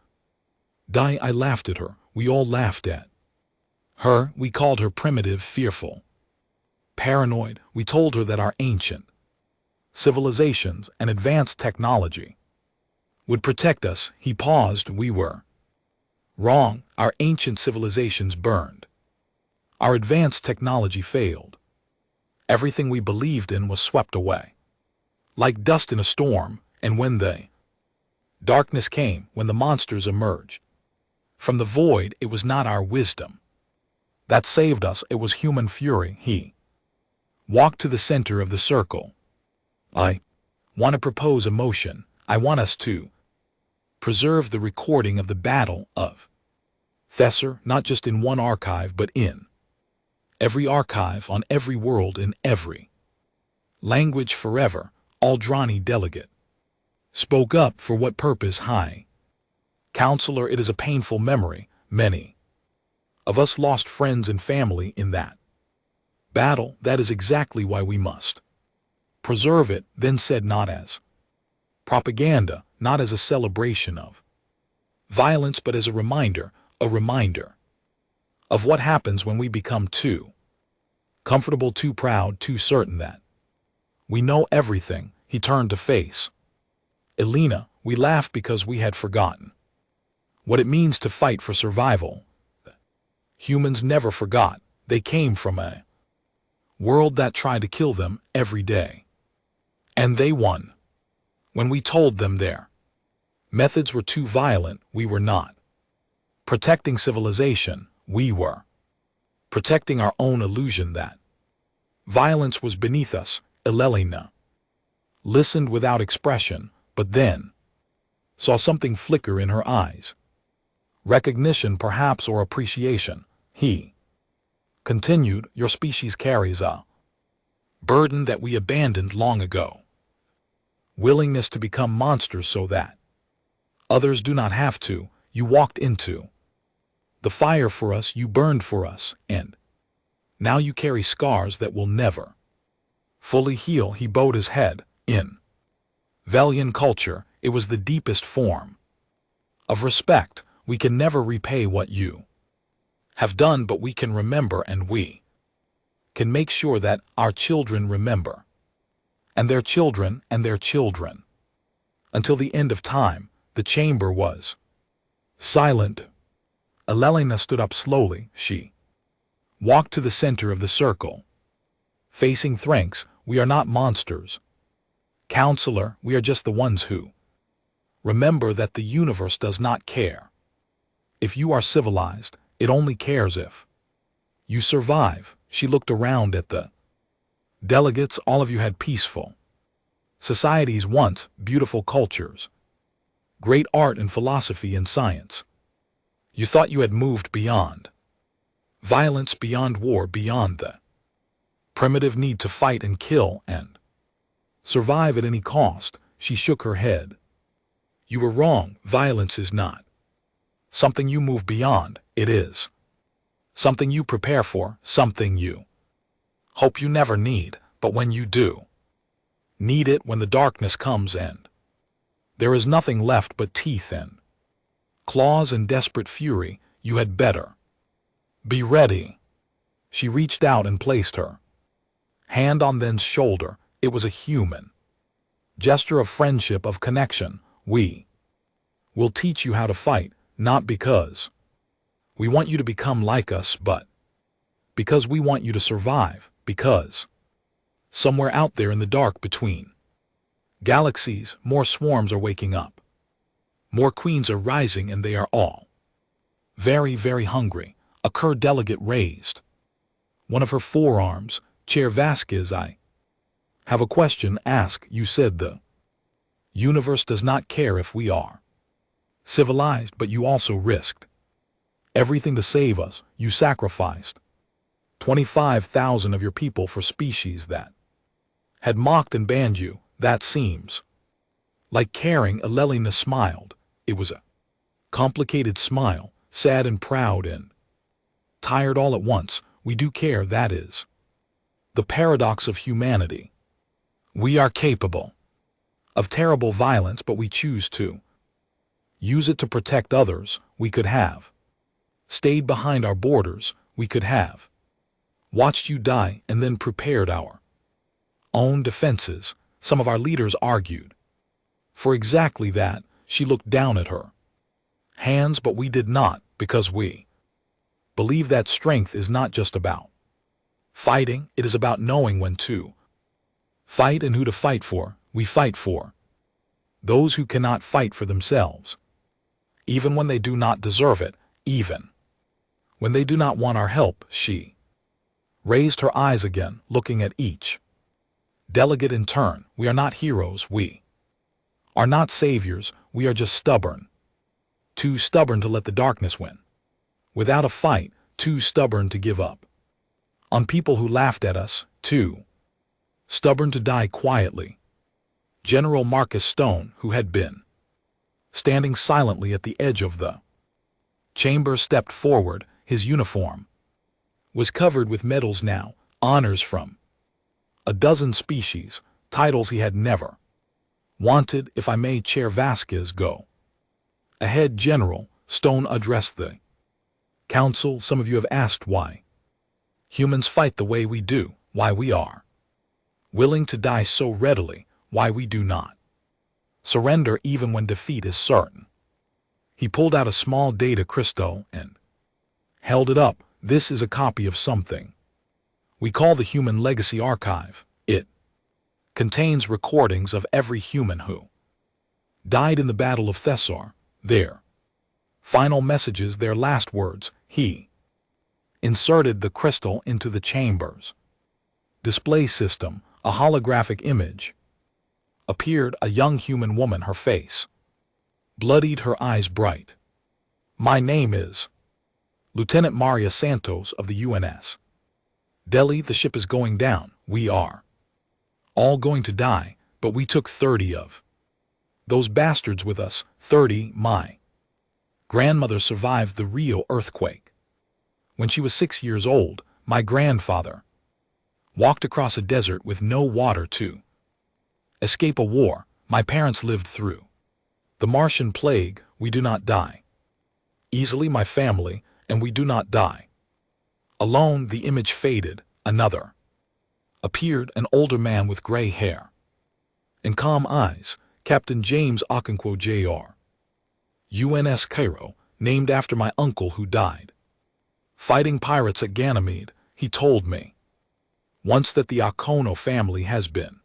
die. I laughed at her. We all laughed at her. We called her primitive, fearful, paranoid. We told her that our ancient civilizations and advanced technology would protect us. He paused. We were wrong. Our ancient civilizations burned. Our advanced technology failed. Everything we believed in was swept away like dust in a storm. And when the darkness came, when the monsters emerged from the void, it was not our wisdom that saved us. It was human fury. He walked to the center of the circle. I want to propose a motion. I want us to preserve the recording of the Battle of Thessar, not just in one archive, but in every archive, on every world, in every language, forever. Aldrani delegate spoke up. For what purpose, High Counselor? It is a painful memory. Many of us lost friends and family in that battle. That is exactly why we must preserve it. Then said, not as propaganda, not as a celebration of violence, but as a reminder of what happens when we become too comfortable, too proud, too certain that we know everything. He turned to face Elena. We laughed because we had forgotten what it means to fight for survival. Humans never forgot. They came from a world that tried to kill them every day. And they won. When we told them their methods were too violent, we were not protecting civilization. We were protecting our own illusion that violence was beneath us. Elelina listened without expression, but then saw something flicker in her eyes. Recognition, perhaps, or appreciation. He continued, your species carries a burden that we abandoned long ago. Willingness to become monsters so that others do not have to. You walked into the fire for us, you burned for us, and now you carry scars that will never fully heal. He bowed his head. In Velian culture, it was the deepest form of respect. We can never repay what you have done, but we can remember, and we can make sure that our children remember, and their children, and their children. Until the end of time, the chamber was silent. Elelena stood up slowly. She walked to the center of the circle. Facing Thranks, we are not monsters. Counselor, we are just the ones who remember that the universe does not care. If you are civilized, it only cares if you survive. She looked around at the delegates. All of you had peaceful societies once, beautiful cultures, great art and philosophy and science. You thought you had moved beyond violence, beyond war, beyond the primitive need to fight and kill and survive at any cost. She shook her head. You were wrong. Violence is not something you move beyond. It is something you prepare for, something you hope you never need, but when you do need it, when the darkness comes and there is nothing left but teeth and claws and desperate fury, you had better be ready. She reached out and placed her hand on Then's shoulder. It was a human gesture of friendship, of connection. We will teach you how to fight, not because we want you to become like us, but because we want you to survive, because somewhere out there in the dark between galaxies, more swarms are waking up. More queens are rising, and they are all very, very hungry. A Kerr delegate raised one of her forearms. Chair Vasquez, I have a question. Ask. You said the universe does not care if we are civilized, but you also risked everything to save us. You sacrificed 25,000 of your people for species that had mocked and banned you. That seems like caring. Elelena smiled. It was a complicated smile, sad and proud and tired all at once. We do care. That is the paradox of humanity. We are capable of terrible violence, but we choose to use it to protect others. We could have stayed behind our borders. We could have watched you die and then prepared our own defenses. Some of our leaders argued for exactly that. She looked down at her hands, but we did not, because we believe that strength is not just about fighting. It is about knowing when to fight and who to fight for. We fight for those who cannot fight for themselves, even when they do not deserve it, even when they do not want our help. She raised her eyes again, looking at each delegate in turn. We are not heroes. We are not saviors. We are just stubborn. Too stubborn to let the darkness win. Without a fight, too stubborn to give up on people who laughed at us, too stubborn to die quietly. General Marcus Stone, who had been standing silently at the edge of the chamber, stepped forward. His uniform was covered with medals now, honors from a dozen species, titles he had never wanted. If I may, Chair Vasquez, go ahead. General Stone addressed the council. Some of you have asked why humans fight the way we do, why we are willing to die so readily, why we do not surrender even when defeat is certain. He pulled out a small data crystal and held it up. This is a copy of something we call the Human Legacy Archive. It contains recordings of every human who died in the Battle of Thessar, their final messages, their last words. He inserted the crystal into the chamber's display system. A holographic image appeared. A young human woman, her face bloodied, her eyes bright. My name is Lieutenant Maria Santos of the UNS Delhi. The ship is going down. We are all going to die, but we took 30 of those bastards with us. 30. My grandmother survived the Rio earthquake. When she was 6 years old, my grandfather walked across a desert with no water to escape a war. My parents lived through the Martian plague. We do not die easily, my family, and we do not die alone. The image faded. Another appeared, an older man with gray hair and calm eyes. Captain James Okonkwo, Jr., UNS Cairo. named after my uncle who died. Fighting pirates at Ganymede, he told me. Once that the Akono family has been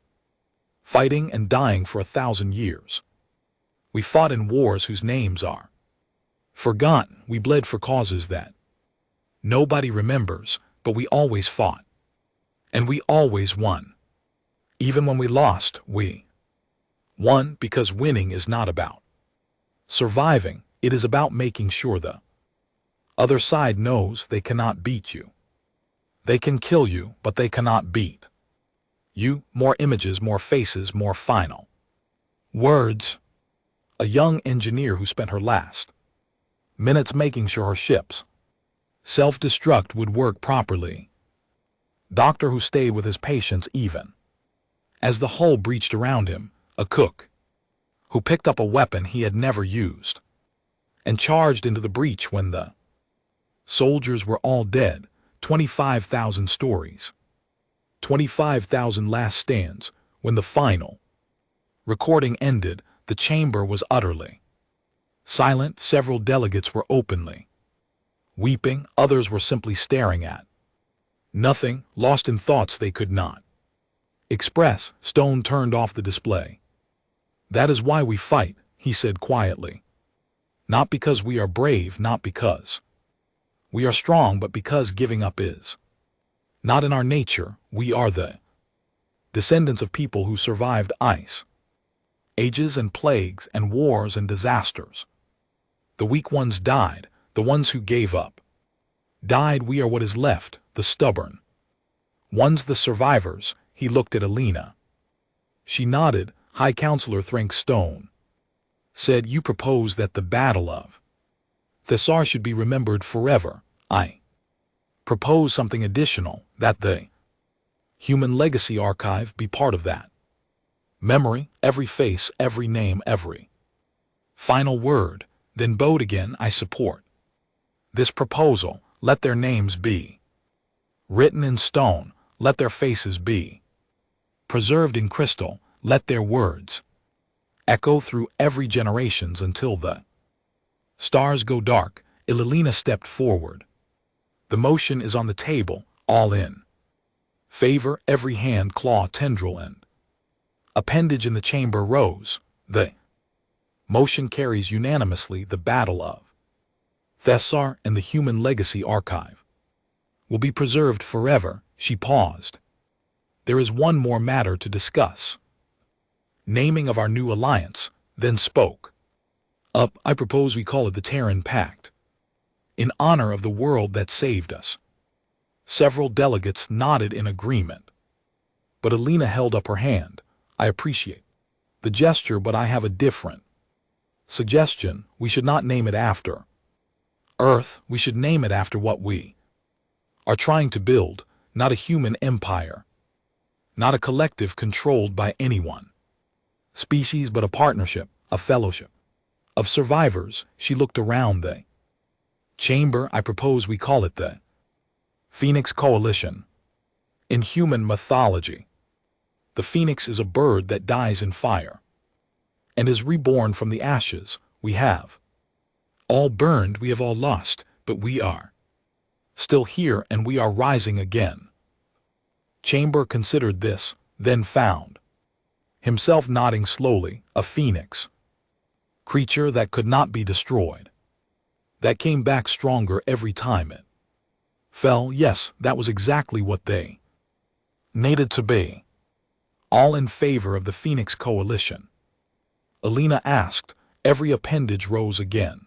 fighting and dying for 1,000 years. We fought in wars whose names are forgotten. We bled for causes that nobody remembers, but we always fought. And we always won. Even when we lost, we won because winning is not about surviving. It is about making sure the other side knows they cannot beat you. They can kill you, but they cannot beat you. More images, more faces, more final words. A young engineer who spent her last minutes making sure her ship's self-destruct would work properly. Doctor who stayed with his patients even as the hull breached around him. A cook who picked up a weapon he had never used and charged into the breach when the soldiers were all dead. 25,000 stories. 25,000 last stands. When the final recording ended, the chamber was utterly silent. Several delegates were openly weeping. Others were simply staring at nothing, lost in thoughts they could not express. Stone turned off the display. That is why we fight, he said quietly. Not because we are brave, not because we are strong, but because giving up is not in our nature. We are the descendants of people who survived ice ages and plagues and wars and disasters. The weak ones died, the ones who gave up died. We are what is left, the stubborn ones, the survivors. He looked at Alina. She nodded. High Counselor Thrank Stone said, you propose that the Battle of Thessar should be remembered forever. I propose something additional, that the Human Legacy Archive be part of that memory. Every face, every name, every final word. Then bowed again. I support this proposal. Let their names be written in stone. Let their faces be preserved in crystal. Let their words echo through every generations until the stars go dark. Ililina stepped forward. The motion is on the table, all in favor. Every hand, claw, tendril, and appendage in the chamber rose. The motion carries unanimously. The Battle of Thessar and the Human Legacy Archive will be preserved forever. She paused. There is one more matter to discuss. Naming of our new alliance, then spoke up. I propose we call it the Terran Pact, in honor of the world that saved us. Several delegates nodded in agreement. But Alina held up her hand. I appreciate the gesture, but I have a different suggestion. We should not name it after Earth. We should name it after what we are trying to build. Not a human empire, not a collective controlled by anyone species, but a partnership, a fellowship of survivors. She looked around the chamber. I propose we call it the Phoenix Coalition. In human mythology, the phoenix is a bird that dies in fire and is reborn from the ashes. We have all burned, we have all lost, but we are still here and we are rising again. Chamber considered this, then found himself nodding slowly. A phoenix creature that could not be destroyed, that came back stronger every time it fell. Yes, that was exactly what they needed to be. All in favor of the Phoenix Coalition? Alina asked. Every appendage rose again.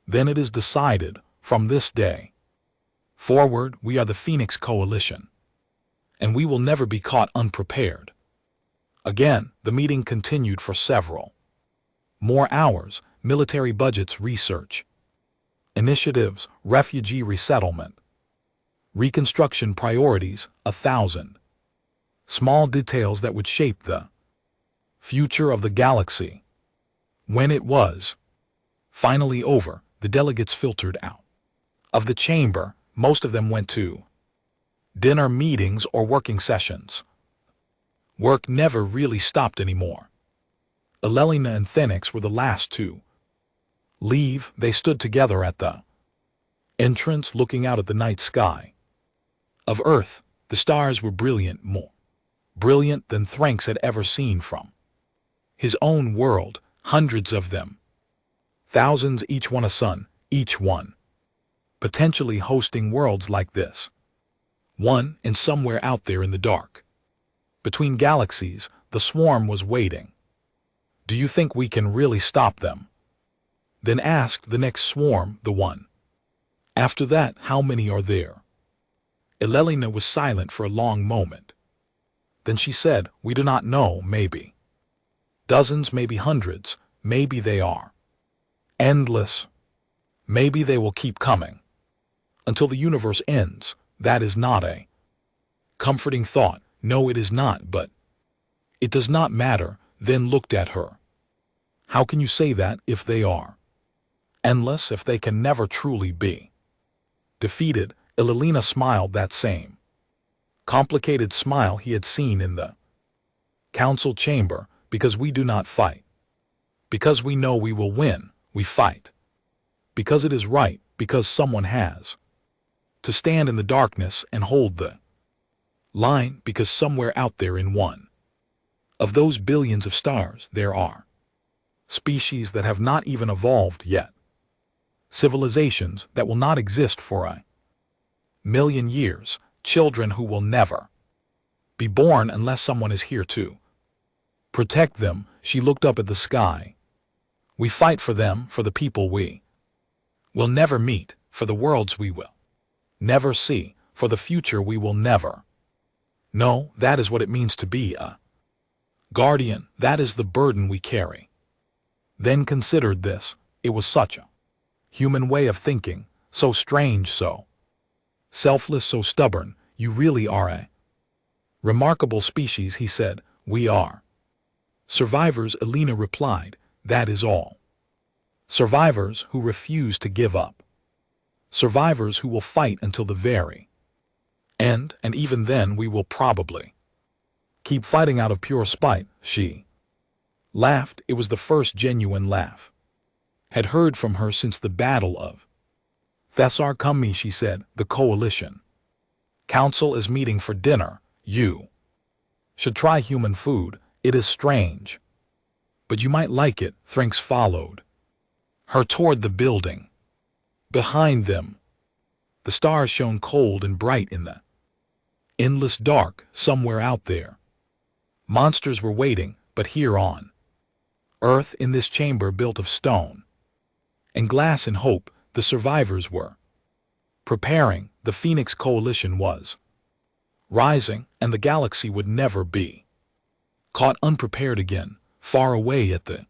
Then it is decided, from this day forward, we are the Phoenix Coalition, and we will never be caught unprepared. Again, the meeting continued for several more hours. Military budgets, research initiatives, refugee resettlement, reconstruction priorities, 1,000 small details that would shape the future of the galaxy. When it was finally over, the delegates filtered out of the chamber. Most of them went to dinner, meetings, or working sessions. Work never really stopped anymore. Alelina and Thenix were the last two Leave, they stood together at the entrance looking out at the night sky. Of Earth, the stars were brilliant, more brilliant than Thranks had ever seen from his own world, hundreds of them. Thousands, each one a sun, each one potentially hosting worlds like this. One, and somewhere out there in the dark, between galaxies, the swarm was waiting. Do you think we can really stop them? Then asked the next swarm, the one after that, how many are there? Elelina was silent for a long moment. Then she said, we do not know, maybe dozens, maybe hundreds, maybe they are endless. Maybe they will keep coming until the universe ends. That is not a comforting thought. No, it is not, but it does not matter. Then looked at her. How can you say that if they are endless, if they can never truly be defeated? Elelina smiled, that same complicated smile he had seen in the council chamber. Because we do not fight. Because we know we will win, we fight. Because it is right, because someone has to stand in the darkness and hold the line, because somewhere out there in one of those billions of stars there are species that have not even evolved yet. Civilizations that will not exist for a million years. Children who will never be born unless someone is here to protect them. She looked up at the sky. We fight for them, for the people we will never meet, for the worlds we will never see, for the future we will never know. That is what it means to be a guardian. That is the burden we carry. Then considered this. It was such a human way of thinking, so strange, so selfless, so stubborn. You really are a remarkable species, he said. We are survivors, Elena replied. That is all. Survivors who refuse to give up. Survivors who will fight until the very end, and even then we will probably keep fighting out of pure spite. She laughed. It was the first genuine laugh had heard from her since the Battle of Thessar. Come me, she said. The coalition council is meeting for dinner. You should try human food. It is strange, but you might like it. Thranks followed her toward the building. Behind them, the stars shone cold and bright in the endless dark. Somewhere out there, monsters were waiting, but here on Earth, in this chamber built of stone and glass and hope, the survivors were preparing. The Phoenix Coalition was rising, and the galaxy would never be caught unprepared again. Far away at the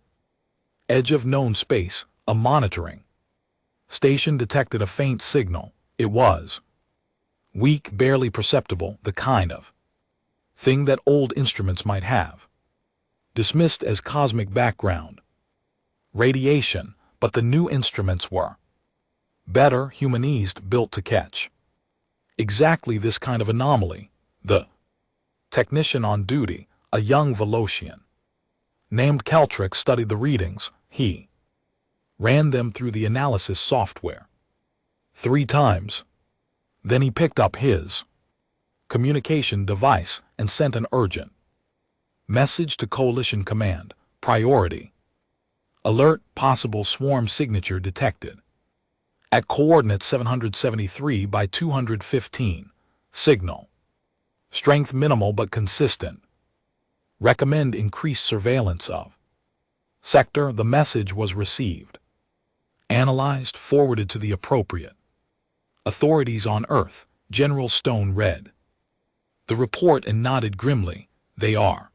edge of known space, a monitoring station detected a faint signal. It was weak, barely perceptible, the kind of thing that old instruments might have dismissed as cosmic background radiation, but the new instruments were better, humanized, built to catch exactly this kind of anomaly. The technician on duty, a young Velocian named Caltrick, studied the readings. He ran them through the analysis software 3 times. Then he picked up his communication device and sent an urgent message to Coalition Command. Priority alert, possible swarm signature detected at coordinates 773 by 215. Signal strength minimal but consistent. Recommend increased surveillance of sector. The message was received, analyzed, forwarded to the appropriate authorities on Earth. General Stone read the report and nodded grimly. They are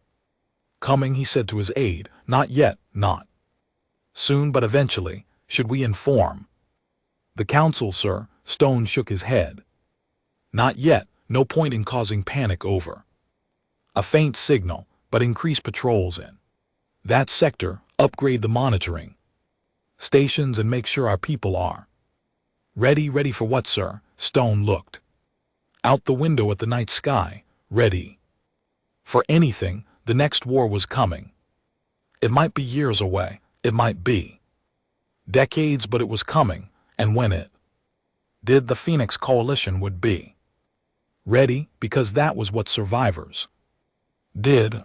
coming, he said to his aide. Not yet, not soon, but eventually. Should we inform the council, sir? Stone shook his head. Not yet. No point in causing panic over a faint signal, but increase patrols in that sector, upgrade the monitoring stations, and make sure our people are ready. Ready for what, sir? Stone looked out the window at the night sky. Ready for anything. The next war was coming. It might be years away. It might be Decades, but it was coming, and when it did, the Phoenix Coalition would be ready, because that was what survivors did.